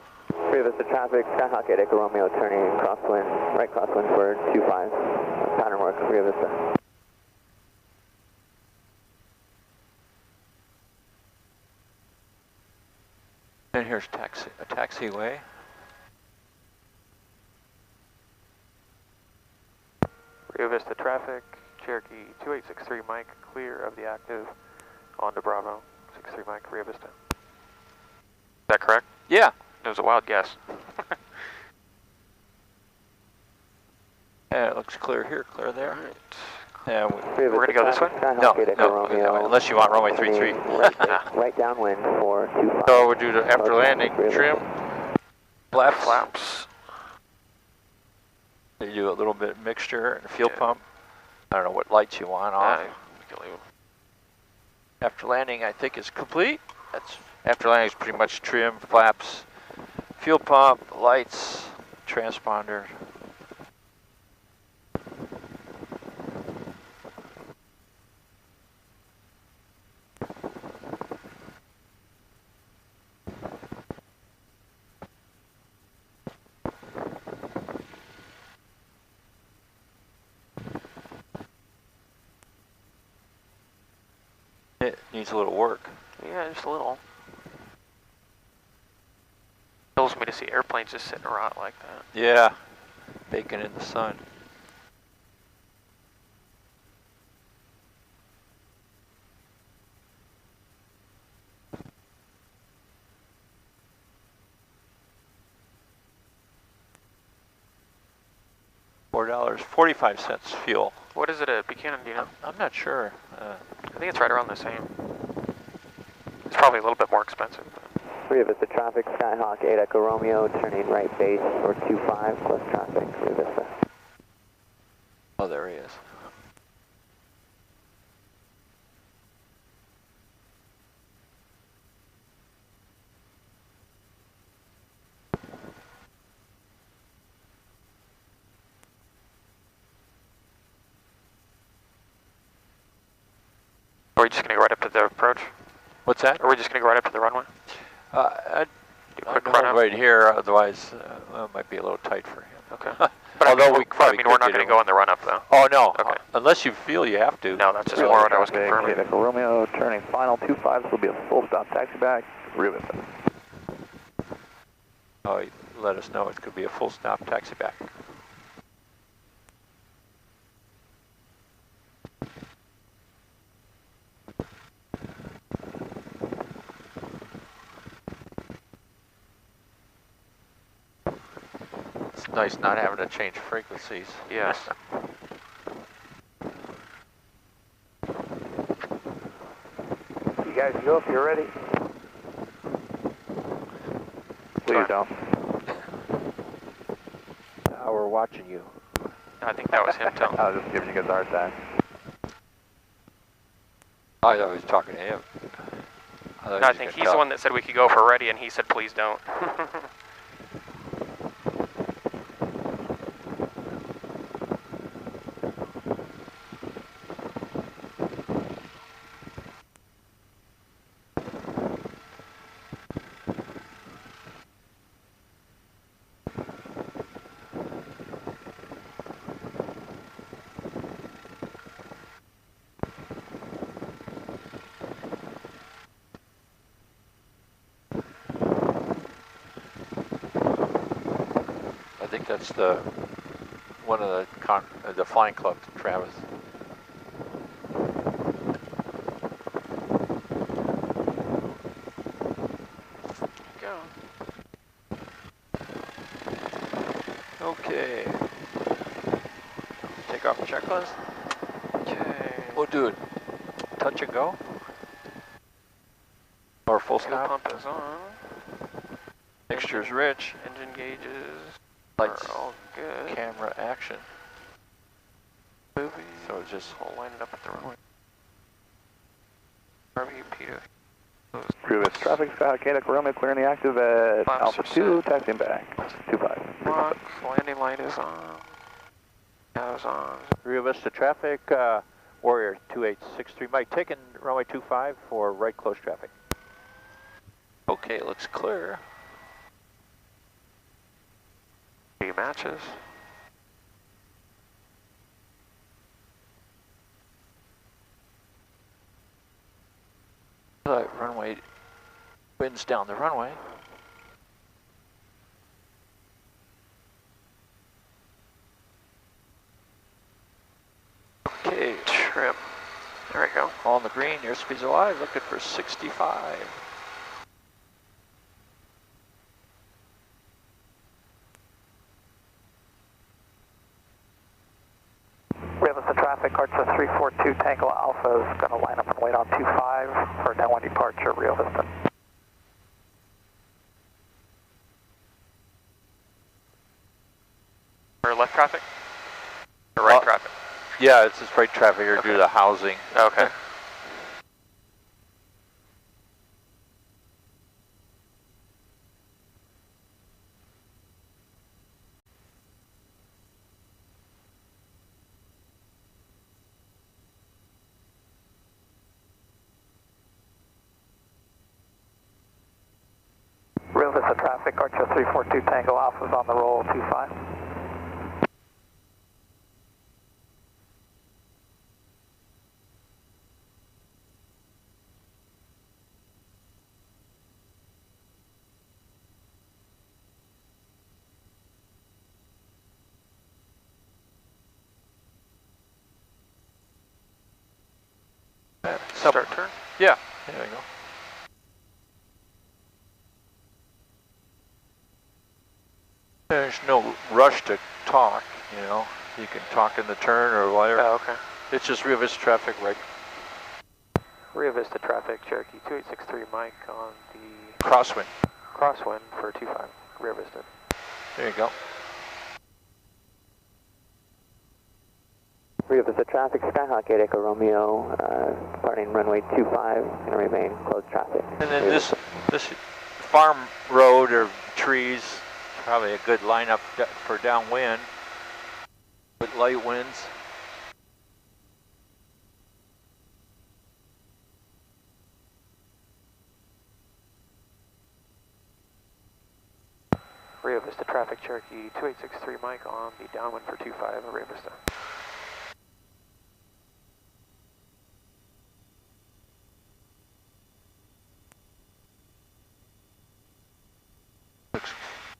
Rio Vista traffic, Skyhawk 8 Echo Romeo turning crosswind, right crosswind for 25. Pattern work, Rio Vista. And here's a taxiway. Rio Vista traffic, Cherokee 2863 Mike, clear of the active, on to Bravo, 63 Mike, Rio Vista. Is that correct? Yeah. It was a wild guess. Yeah, it looks clear here, clear there. Right. Yeah, we're going to go this way? No, unless you want runway 33. Right downwind for 25. So we'll do the after landing trim. Flaps. You do a little bit of mixture and fuel pump. I don't know what lights you want off. After landing, I think is complete. After landing is pretty much trim, flaps, fuel pump, lights, transponder. It needs a little work. Yeah, just a little. Kills me to see airplanes just sitting around like that. Yeah, baking in the sun. $4.45 fuel. What is it at Buchanan, do you know? I'm not sure. I think it's right around the same. It's probably a little bit more expensive. Rio Vista traffic, Skyhawk 8 Echo Romeo, turning right base for 25 plus traffic, Rio Vista. Oh, there he is. Are we just going to go right up to the approach? What's that? Or are we just going to go right up to the runway? I'd quick run up right here, otherwise it might be a little tight for him. Okay. But although we're not going to go in the run up though. Oh no, okay. Unless you feel you have to. No, that's just more what I was confirming. Echo Romeo turning final 25, this will be a full stop taxi back, Rio Vista. Oh, let us know it could be a full stop taxi back. It's nice not having to change frequencies. Yes. You guys go if you're ready. Please don't. We're watching you. I think that was him telling. I was just giving you guys a hard time. I was talking to him. I think he's the one that said we could go for ready, and he said please don't. think that's the one of the flying club, Travis. Go. Okay. Take off the checklist. Okay. We'll do it. Touch and go. Or full Fuel stop. pump is on. Mixture's rich. Engine gauges Lights. are all good. Camera action. Moving. So just We'll line it up at the runway. RVP Rio Vista traffic, Sky Quebec Romeo clearing the active at Flaps Alpha are 2, set. taxiing back, 25. Lock, landing light is on. That is on. Rio Vista traffic, Warrior 2863, Mike, taking runway 25 for right close traffic. Okay, looks clear. Three matches. Runway winds down the runway. Okay, Trim. There we go. on the green, airspeed's alive, looking for 65. Rio Vista traffic, Archer 342 Tango Alpha is going to line up and wait on 25 for downwind departure, Rio Vista. Or left traffic? Or right traffic? Yeah, it's just right traffic here due to the housing. Okay. Rio Vista traffic, Archer 342 Tango Alpha is on the roll, 25. Start turn. Yeah, there we go. There's no rush to talk, you know. You can talk in the turn or whatever. Oh, okay. It's just Rio Vista traffic, right? Rio Vista traffic, Cherokee 2863 Mike on the Crosswind. crosswind for 25, Rio Vista. There you go. Rio Vista traffic, Skyhawk 8 Echo Romeo, departing runway 25, going to remain closed traffic. And then this farm road or trees, probably a good lineup for downwind with light winds. Rio Vista traffic, Cherokee 2863 Mike on the downwind for 25, Rio Vista.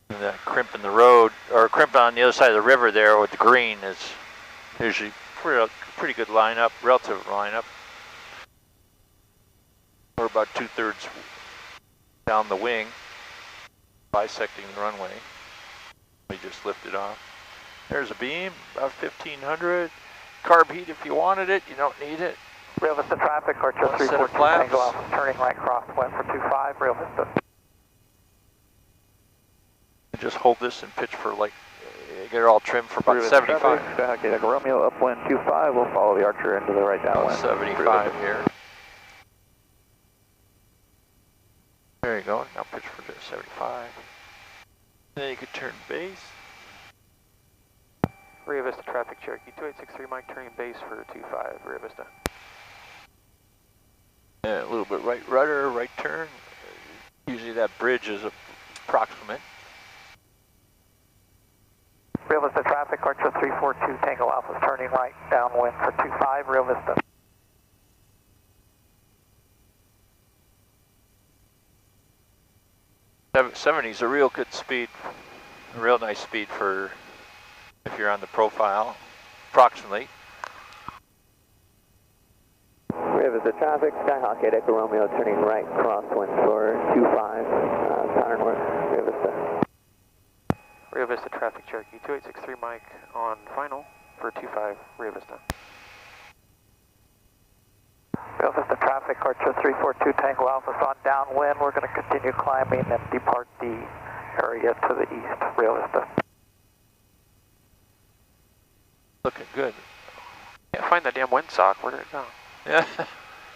And that crimp in the road, or crimp on the other side of the river there with the green is usually pretty good lineup, relative lineup. We're about 2/3 down the wing, bisecting the runway. We just lifted off. There's a beam, about 1500. Carb heat if you wanted it, you don't need it. Rio Vista traffic, Archer One set of 342 flaps. Tango Alpha, turning right crosswind for 25, Rio Vista. Just hold this and pitch for like, get it all trimmed for about 75. Skyhawk 8 Echo Romeo, upwind 25, we'll follow the Archer into the right downwind. 75 here. There you go, now pitch for 75. Then you could turn base. Rio Vista traffic, Cherokee 2863 Mike turning base for 25, Rio Vista. And a little bit right rudder, right turn. Usually that bridge is approximate. Rio Vista traffic, Archer 342 Tango Alpha is turning right downwind for 25, Rio Vista. Seventy's a real good speed Real nice speed for if you're on the profile, approximately. Rio Vista traffic, Skyhawk 8 Echo Romeo turning right crosswind for 25, pattern work, Rio Vista. Rio Vista traffic, Cherokee 2863 Mike on final for 25 Rio Vista. Rio Vista traffic, Archer 342 Tango Alpha's on downwind. We're going to continue climbing and depart the area to the east, Rio Vista. Looking good. Can't find the damn windsock. Where did it go? Yeah,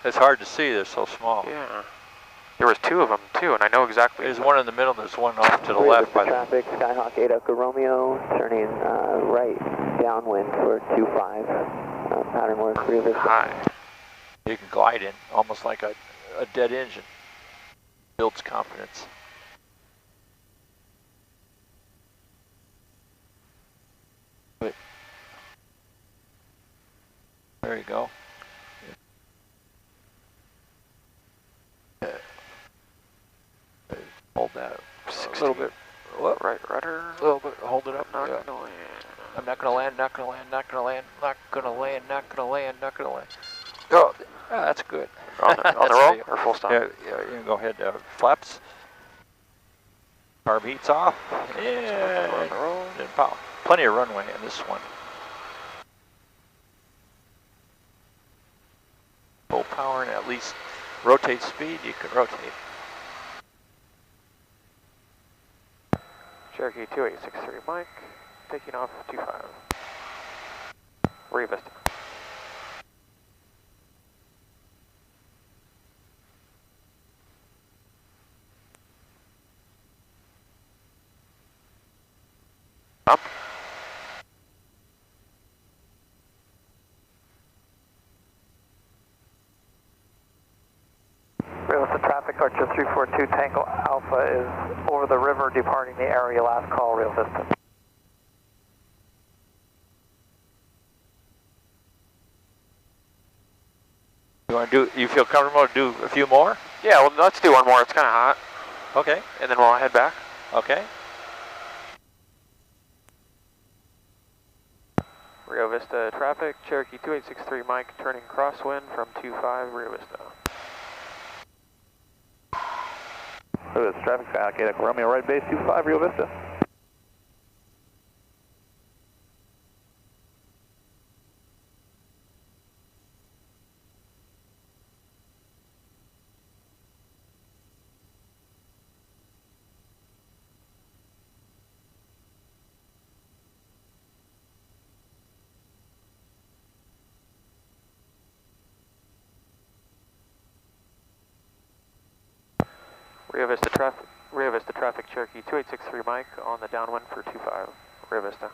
it's hard to see. They're so small. Yeah. There was two of them too, and I know exactly. There's one in the middle. There's one off to the Rio left. Vista traffic, Skyhawk 8 Echo Romeo turning right downwind for 25, pattern work, Rio Vista. High. You can glide in, almost like a dead engine. Builds confidence. There you go. Hold that a little bit. What? Right rudder. A little bit. Hold it up. Not Yeah. gonna land. I'm not gonna land. Not gonna land. Not gonna land. Not gonna land. Not gonna land. Not gonna land. Oh, that's good. On the roll or full stop? Yeah, you can go ahead. Flaps. Carb heat's off. Yeah. On the roll. And power. Plenty of runway in this one. Full power and at least rotate speed. You can rotate. Cherokee 2863 Mike, taking off 25. Rio Vista. Up. Rio Vista traffic, Archer 342 Tango Alpha is over the river departing the area, last call, Rio Vista. You want to do? You feel comfortable to do a few more? Yeah, well, let's do one more. It's kind of hot. Okay. And then we'll head back. Okay. Rio Vista traffic, Cherokee 2863 Mike, turning crosswind from 25 Rio Vista. Rio Vista traffic, Skyhawk 8 Echo Romeo, right base 25 Rio Vista. Rio Vista traffic, Cherokee 2863 Mike on the downwind for 25 Rio Vista.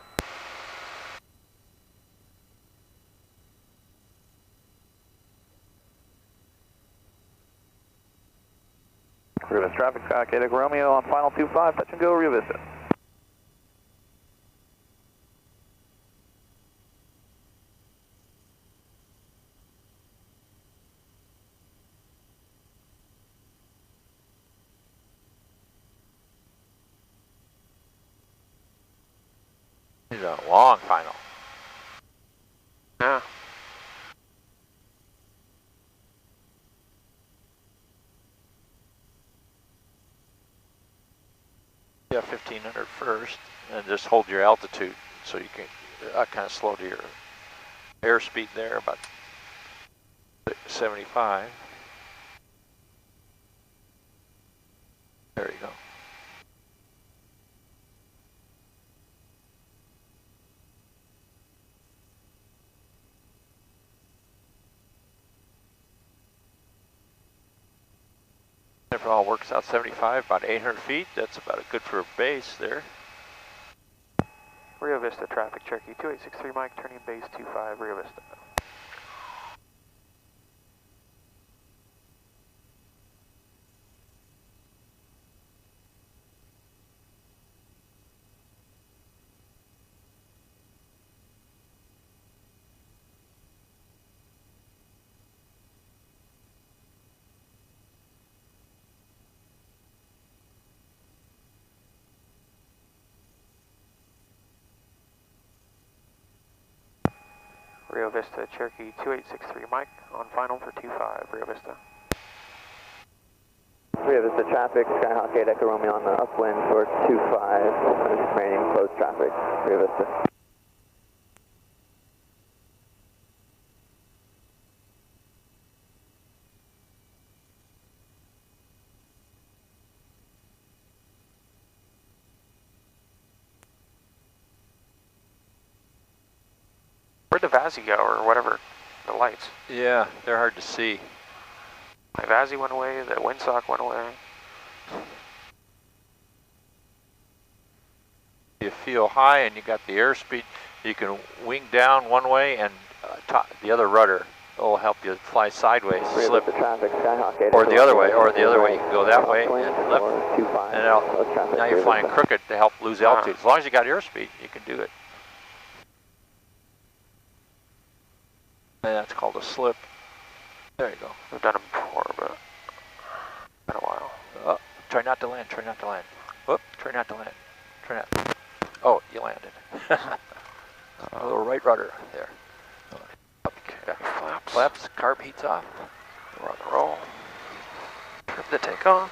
Rio Vista traffic, Skyhawk 8 Echo Romeo on final 25, touch and go Rio Vista. It's a long final. Yeah. Yeah, 1500 first, and just hold your altitude so you can kind of slow to your airspeed there, about 75. There you go. If it all works out 75, about 800 feet, that's about good for a base there. Rio Vista traffic, Cherokee 2863 Mike, turning base 25 Rio Vista. Rio Vista, Cherokee 2863 Mike, on final for 25, Rio Vista. Rio Vista traffic, Skyhawk 8 Echo Romeo on the upwind for 25, remaining closed traffic, Rio Vista. Where'd the VASI go, or whatever, the lights? Yeah, they're hard to see. My VASI went away, the windsock went away. You feel high and you got the airspeed, you can wing down one way and the other rudder. It'll help you fly sideways, slip. The traffic, Skyhawk 8 Or the other way, you can go that way and left. And now you're flying crooked to help lose altitude. As long as you got airspeed, you can do it. And that's called a slip. There you go. We've done it before, but been a while. Oh, try not to land, try not to land. Whoop, try not to land. Try not. Oh, you landed. A little right rudder there. Okay, flaps. Flaps, carb heats off. We're on the roll. Trim the takeoff.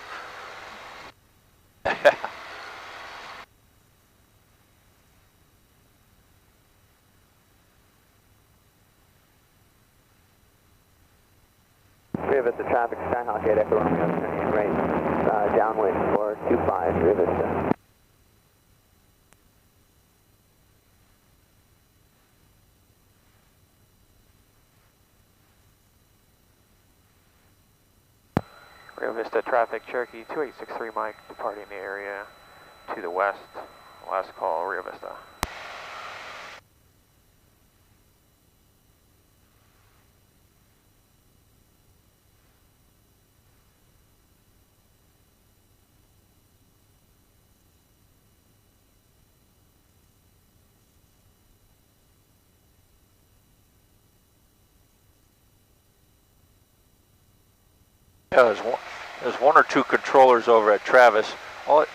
Rio Vista traffic, Skyhawk 8 Echo Romeo turning right downwind for 25, Rio Vista. Rio Vista traffic, Cherokee 2863 Mike, departing the area to the west. Last call, Rio Vista. Yeah, there's one or two controllers over at Travis. You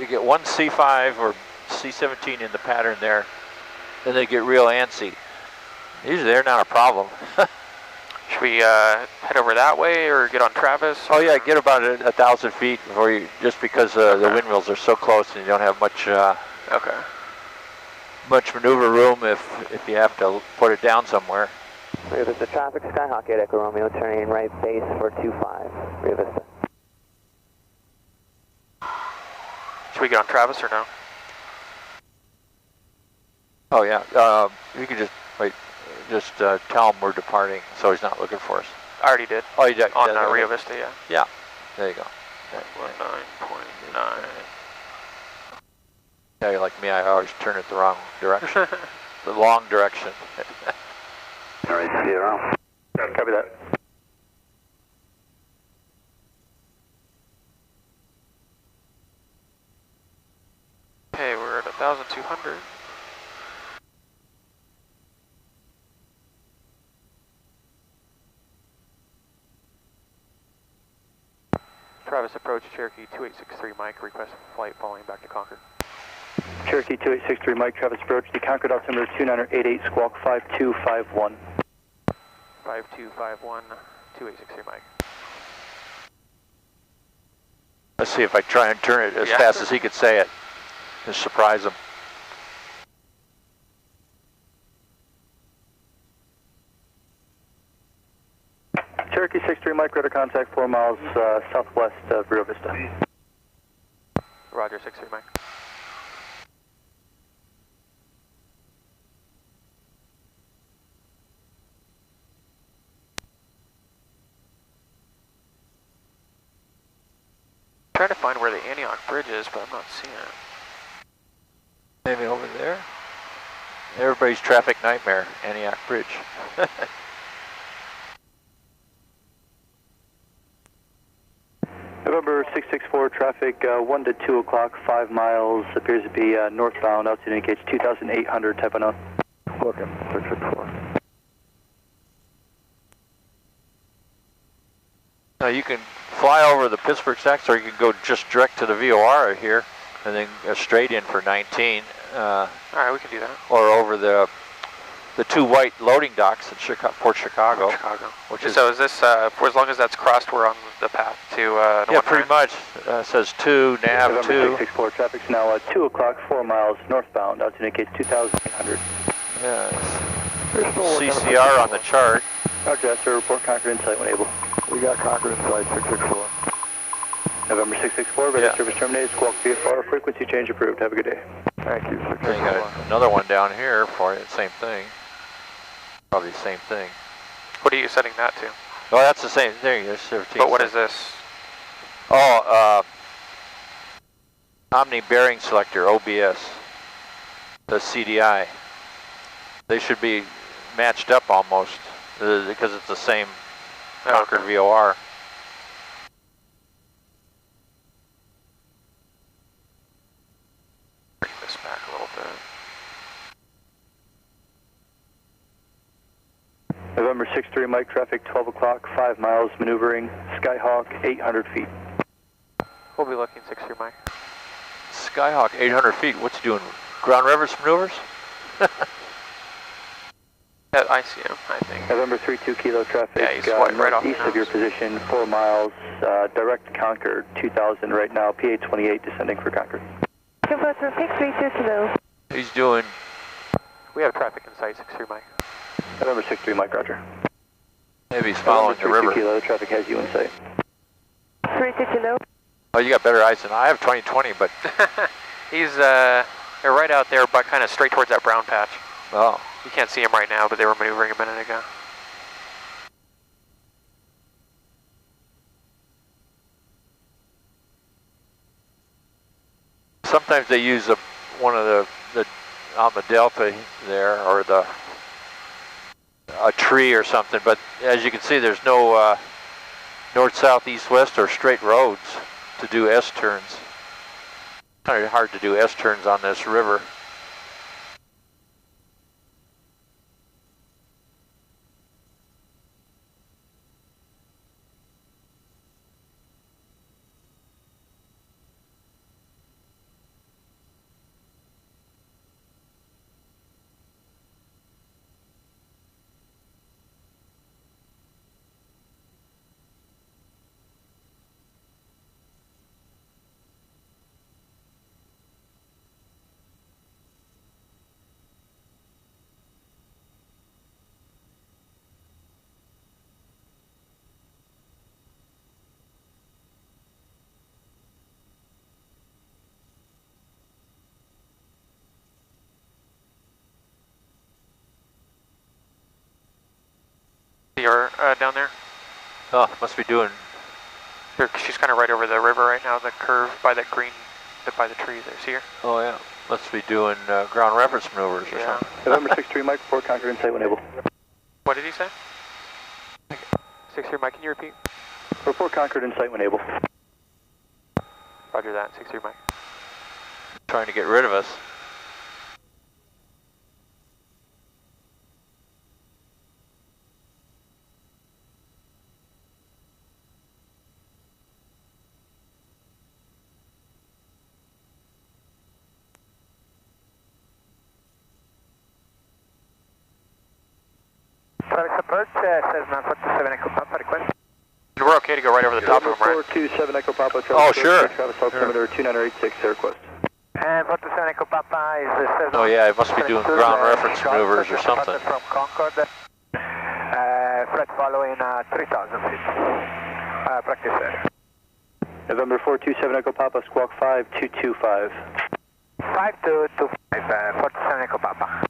get one C5 or C17 in the pattern there, then they get real antsy. Usually they're not a problem. Should we head over that way or get on Travis? Oh yeah, get about 1,000 feet before you, just because the windmills are so close and you don't have much much maneuver room if you have to put it down somewhere. Rio Vista traffic, Skyhawk 8 Echo Romeo turning right base for 25, Rio Vista. Should we get on Travis or no? Oh yeah, you can just wait. Just tell him we're departing, so he's not looking for us. I already did. Oh, you did? On Rio Vista, yeah. Yeah, there you go. 19.9. Yeah, you're like me, I always turn it the wrong direction. The long direction. All right, Sierra. Copy that. Okay, we're at 1,200. Travis approach, Cherokee 2863 Mike, request flight following back to Concord. Cherokee 2863 Mike, Travis approach, the Concord altimeter 2988, squawk 5251. 5251, 2863 Mike. Let's see if I try and turn it as fast as he could say it. Just surprise him. Cherokee 63 Mike, radar contact 4 miles southwest of Rio Vista. Roger, 63 Mike. Trying to find where the Antioch Bridge is, but I'm not seeing it. Maybe over there? Everybody's traffic nightmare, Antioch Bridge. November 664 traffic 1 to 2 o'clock, 5 miles, appears to be northbound, altitude indicates 2,800, type unknown. Looking, 664. Now you can fly over the Pittsburgh stacks, or you can go just direct to the VOR here, and then straight in for 19. All right, we can do that. Or over the the two white loading docks in Port Chicago. Which is, so is this, for as long as that's crossed, we're on the path to yeah, pretty much. Says 2, nav November 2. 664 traffic's now at 2 o'clock, 4 miles northbound. Altitude indicates 2,800. Yes. CCR on the chart. Roger that, sir. Report Concord in sight when able. We got Concord in sight, 664. November 664, radio service terminated. Squawk VFR, frequency change approved. Have a good day. Thank you, Then you got another one down here for it, same thing. Probably the same thing. What are you setting that to? Oh, that's the same thing. There's 13. But what is this? Oh, Omni Bearing Selector, OBS. The CDI. They should be matched up almost because it's the same Concord VOR. Bring this back a little bit. November 63, Mike traffic, 12 o'clock, 5 miles, maneuvering, Skyhawk, 800 feet. We'll be looking 63, Mike. Skyhawk, 800 feet. What's he doing? Ground reverse maneuvers? I see him, I think. November 32 kilo traffic, yeah, he's right off east of your position, 4 miles, direct Concord, 2000 right now, PA 28 descending for Concord. Converter 632 kilo. He's doing... We have traffic in sight, 63, Mike. November 63, Mike, roger. Maybe he's following the river. 32 kilo, traffic has you in sight. 32 kilo. Oh, you got better eyes than I have, 20/20, but... He's they're right out there, but kind of straight towards that brown patch. Oh. You can't see him right now, but they were maneuvering a minute ago. Sometimes they use one of the on the delta there, or a tree or something, but as you can see, there's no north, south, east, west, or straight roads to do S-turns. Kind of hard to do S-turns on this river. You're down there? Oh, must be doing... She's kind of right over the river right now, the curve by that green, by the trees there. See her? Oh, yeah. Must be doing ground reference maneuvers or something. November 63, Mike, report Concord in sight when able. What did he say? 63, Mike, can you repeat? Report Concord in sight when able. Roger that, 63, Mike. Trying to get rid of us. Travis approach, Cessna 47 Echo Papa, request. We're okay to go right over the top of them, right? 427 Echo Papa, Travis. Oh, sure. Travis, altimeter 2986, request. And 47 Echo Papa is the Cessna. Oh, yeah, it must be doing ground reference maneuvers or something. From Concord, flight following 3,000 feet. Practice there. November 427 Echo Papa, squawk 5225. 5225, 47 Echo Papa.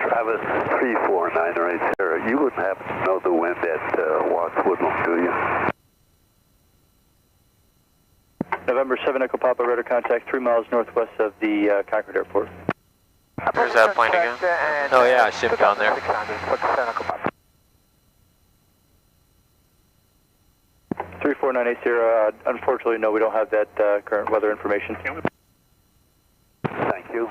Travis 349 Sierra. You wouldn't happen to know the wind at Watts Woodland, do you? November 7 Echo Papa, radar contact 3 miles northwest of the Concord Airport. There's that plane again. Oh, yeah, I see him down there. 47 Echo Papa. 349 Sierra, unfortunately, no, we don't have that current weather information. Thank you.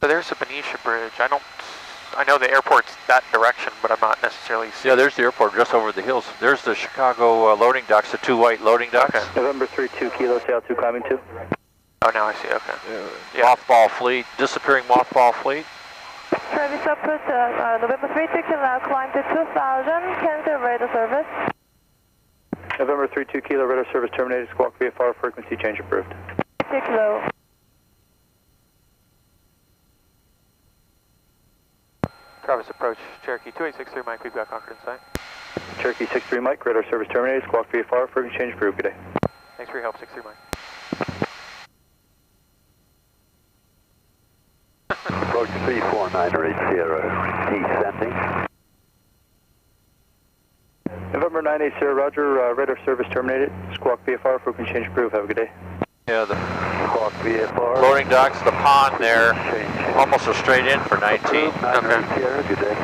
So there's a Benicia Bridge. I don't I know the airport's that direction, but I'm not necessarily seeing. Yeah, there's the airport just over the hills. There's the Chicago loading docks, the two white loading docks. Okay. November 32 Kilo, Sail 2, climbing 2. Oh, now I see, okay. Yeah. Mothball fleet, disappearing mothball fleet. Service approach, November 32 Kilo, climb to 2000, cancel radar service. November 32 Kilo, radar service terminated, squawk VFR, frequency change approved. 2 Kilo. Travis approach, Cherokee 2863 Mike, we've got Concord in sight. Cherokee 63 Mike, radar service terminated, squawk VFR, frequency change approved. Good day. Thanks for your help, 63 Mike. Approach 34980, descending. November 980, roger, radar service terminated, squawk VFR, frequency change approved. Have a good day. Yeah, the Squawk VFR. loading docks, the pond there, almost a straight in for 19. Okay. Good day.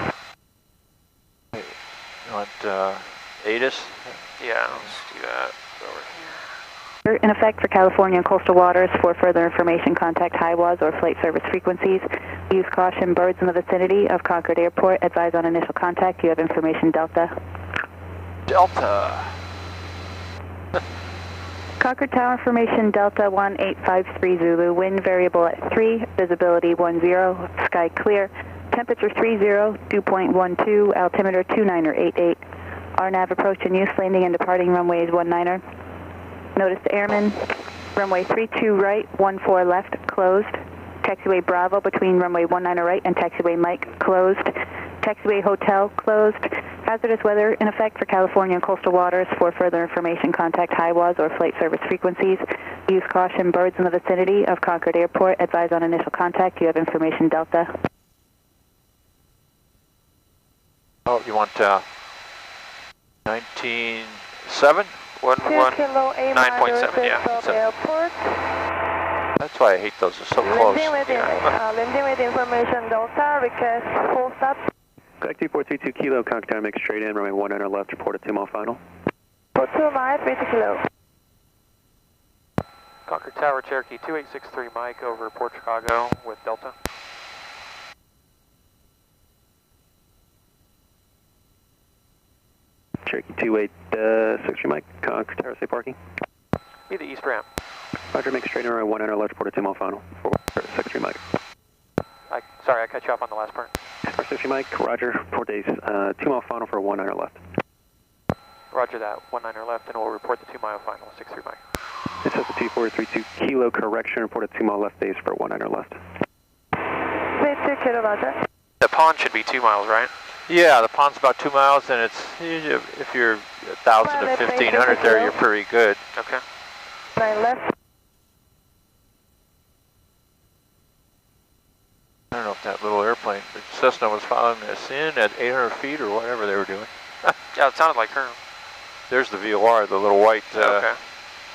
You want ATIS? Yeah, let's do that over here. In effect for California and coastal waters. For further information, contact HIWAS or flight service frequencies. Use caution, birds in the vicinity of Concord Airport. Advise on initial contact. You have information Delta. Delta. Concord Tower information Delta 1853 Zulu. Wind variable at 3, visibility 10, sky clear. Temperature 30, dew point 12, altimeter 2988. RNAV approach in use, landing and departing runways 19er. Notice to airmen, runway 32 right, 14 left, closed. Taxiway Bravo between runway 19 right and taxiway Mike, closed. Taxiway Hotel, closed. Hazardous weather in effect for California and coastal waters. For further information, contact HIWAS or flight service frequencies. Use caution, birds in the vicinity of Concord Airport. Advise on initial contact. You have information Delta. Oh, you want 19.7? 9.7, yeah. Airport. That's why I hate those, they're so close. Landing with information Delta, request full stop. Correct 2432 Kilo, Concord Tower, make straight in, runway 19 left, report a 2-mile final. 2 miles, 30 Kilo. Concord Tower, Cherokee 2863 Mike over Port Chicago with Delta. Cherokee 2863 Mike, Concord Tower, safe parking. Be the east ramp. Roger, make straight in, runway 19 left, report a 2-mile final. 463 Mike. Sorry, I cut you off on the last part. 460 Mike, roger, 4 days, 2-mile final for 19 left. Roger that, 19er left, and we'll report the 2-mile final, 63 Mike. This is the 2432 Kilo, correction, report a 2-mile left base for 19 left. 32 Kilo, roger. The pond should be 2 miles, right? Yeah, the pond's about 2 miles, and it's if you're 1,000 to 1,500 there, you're pretty good. Okay. 9 left. I don't know if that little airplane, the Cessna was following us in at 800 feet or whatever they were doing. Yeah, it sounded like her. There's the VOR, the little white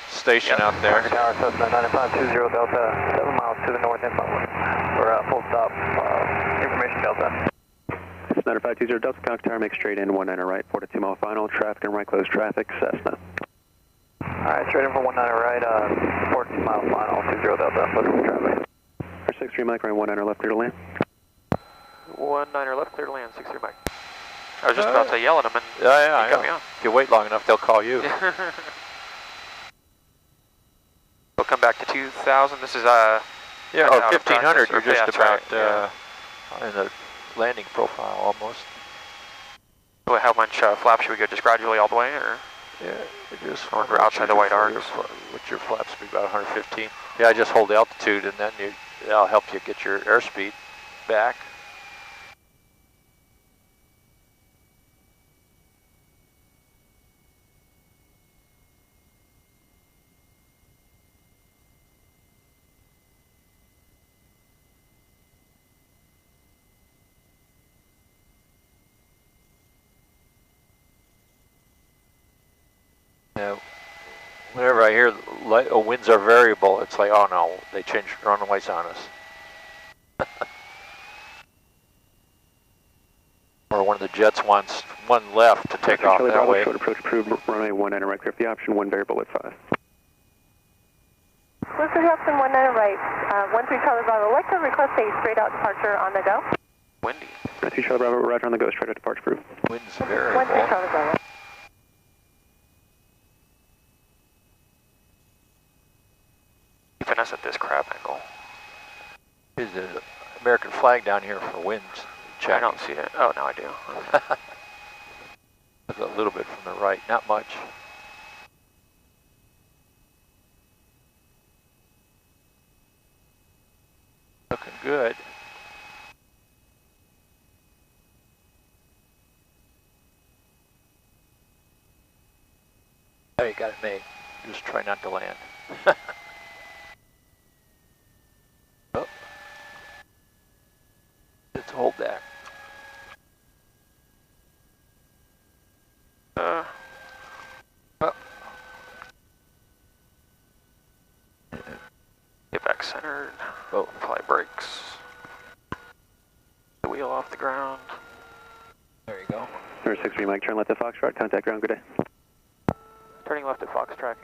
station out there. Tower, Cessna 9520 Delta, 7 miles to the north inbound for full stop. Information Delta. It's 9520 Delta, Concord Tower, make straight in, 19 right, port a 2-mile final, traffic and right, close traffic, Cessna. Alright, straight in for 19 right, port 2-mile final, 20 Delta, looking for traffic. 63 Mike, right, 19 left, clear to land. 19er left, clear to land, 63 Mike. I was just about to yell at him and he cut me off. If you wait long enough, they'll call you. We'll come back to 2,000. This is yeah, 1,500. You're just about right, in the landing profile almost. Well, how much flap should we go? Just gradually all the way, or? Yeah, just or outside the white arcs. What's your flap speed? About 115. Yeah, I just hold altitude, and then that'll help you get your airspeed back. Yeah, whenever I hear winds are variable, it's like, oh no, they changed runways on us. Or one of the jets wants one left to take off that way. Short approach approved, runway 19 right, clear for the option, 1 variable at 5. Close to the option 19 right, 13 Charlie Bravo, like to request a straight out departure on the go. Windy. 2 Charlie Bravo, roger on the go, straight at departure group. Wind's variable. 1 2 Charlie Bravo. Keeping us at this crab angle. There's an American flag down here for winds. I don't see it. Oh, now I do. Okay. A little bit from the right, not much. Looking good. Oh, you got it made. Just try not to land. Oh. Let's hold that. Oh. Get back centered. Oh. Apply brakes. The wheel off the ground. There you go. Number 63 Mike, turn left at Foxtrot, contact ground, good day. Turning left at Foxtrot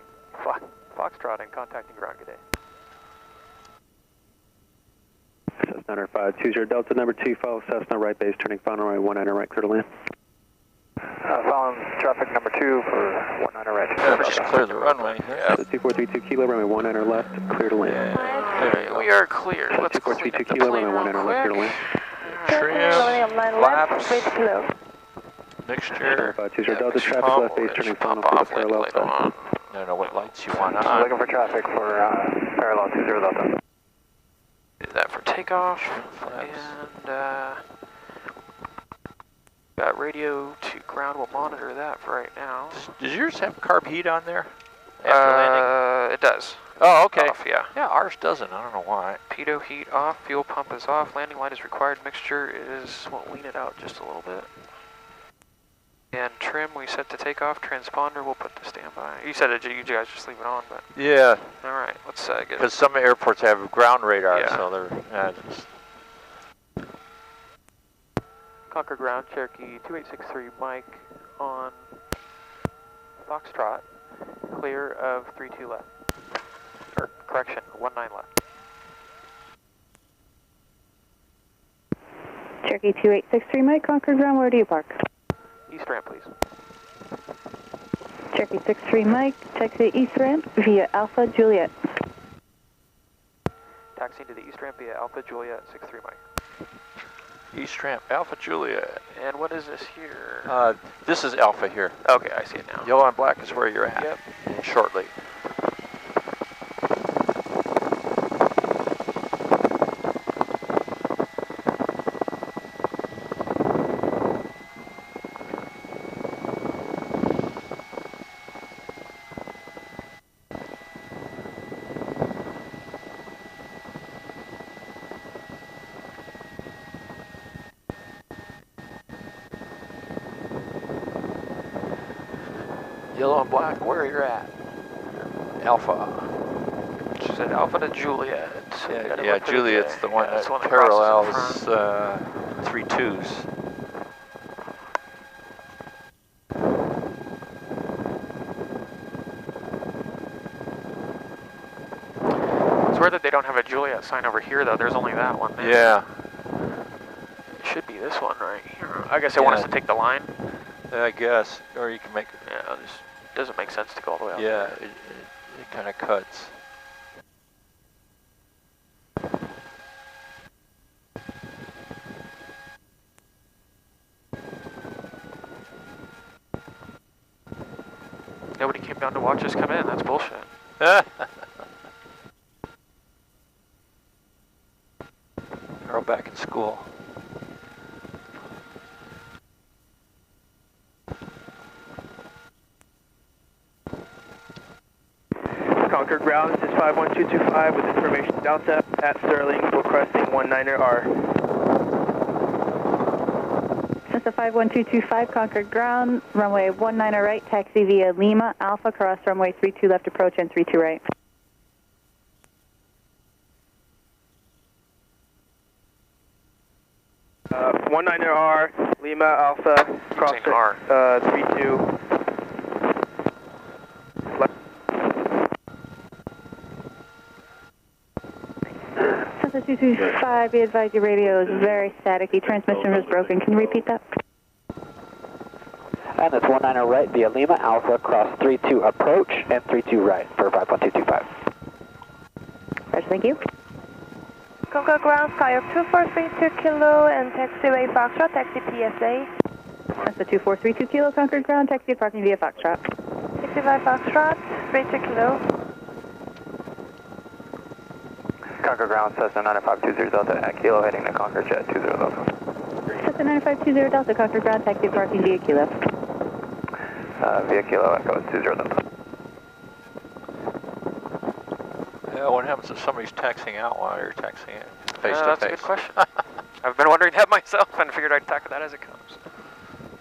and contacting ground. Good day. Cessna 520 Delta, number 2, follow Cessna right base, turning final right, 19 right, clear to land. Following traffic number 2 for 19 right. Yeah, just clear the runway. Yeah. 2432 Kilo, runway 19 left, clear to land. Yeah, we are clear. Let's 2432 Kilo, runway 19 left, clear to land. Trim, flaps, mixture. 520 Delta, traffic left base, turning final for the parallel side. I don't know what lights you want I'm on. looking for traffic for parallel 20 Delta. Do that for takeoff. And got radio to ground. We'll monitor that for right now. Does yours have carb heat on there after landing? It does. Oh, okay. Off, yeah. Yeah, ours doesn't. I don't know why. Pitot heat off. Fuel pump is off. Landing light is required. Mixture is, we'll lean it out just a little bit. And trim we set to takeoff. Transponder we'll put to standby. You said it, you guys just leave it on, but. Yeah. All right, let's get it. Because some airports have ground radar, Yeah. so they're. Conquer ground, Cherokee 2863 Mike on Foxtrot, clear of 32 left. Or, correction, 19 left. Cherokee 2863 Mike, Concord ground, where do you park? East ramp, please. Cherokee 63 Mike, taxi east ramp via Alpha Juliet. Taxiing to the east ramp via Alpha Juliet 63 Mike. East ramp, Alpha Juliet. And what is this here? This is Alpha here. Okay, I see it now. Yellow and black is where you're at. Yep. Shortly. Yellow and black, where you're at. Alpha. She said Alpha to Juliet. Yeah, Juliet's the one that parallels 3 2s. It's weird that they don't have a Juliet sign over here, though. There's only that one there. Yeah. It should be this one right here. I guess they want us to take the line. I guess, or you can make it. Yeah, this doesn't make sense to go all the way out. Yeah, there. it kind of cuts. Nobody came down to watch us come in. That's bullshit. They're all back in school. Concord ground, this is 51225 with information Delta at Sterling, requesting 19R. Cessna 51225 Concord ground, runway 19 right, taxi via Lima, Alpha, cross runway 32 left approach and 32 right. Uh, 19R, Lima, Alpha, cross 32. Cessna 1225, be advised your radio is very static. The transmission was broken. Can you repeat that? And it's 19 right via Lima Alpha, cross 32 approach and 32 right for 51225. Roger, thank you. Concord ground, Skyhawk 2432 Kilo and taxiway Foxtrot, taxi PSA. That's the 2432 Kilo, Concord ground, taxi parking via Foxtrot. Taxiway Foxtrot, 32 Kilo. Concord ground, Cessna 9520 Delta at Kilo, heading to Concord Jet 20 Delta. Cessna 9520 Delta, Concord ground, taxi parking via Kilo. Via Kilo, Echo 20 Delta. Yeah, what happens if somebody's taxiing out while you're taxiing in face to face? That's a good question. I've been wondering that myself and figured I'd tackle that as it comes.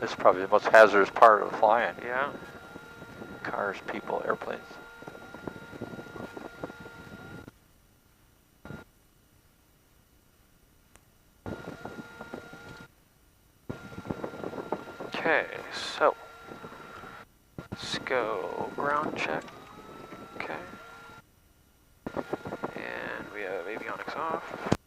This is probably the most hazardous part of flying. Yeah. Cars, people, airplanes. Okay, so let's go ground check. Okay. And we have avionics off.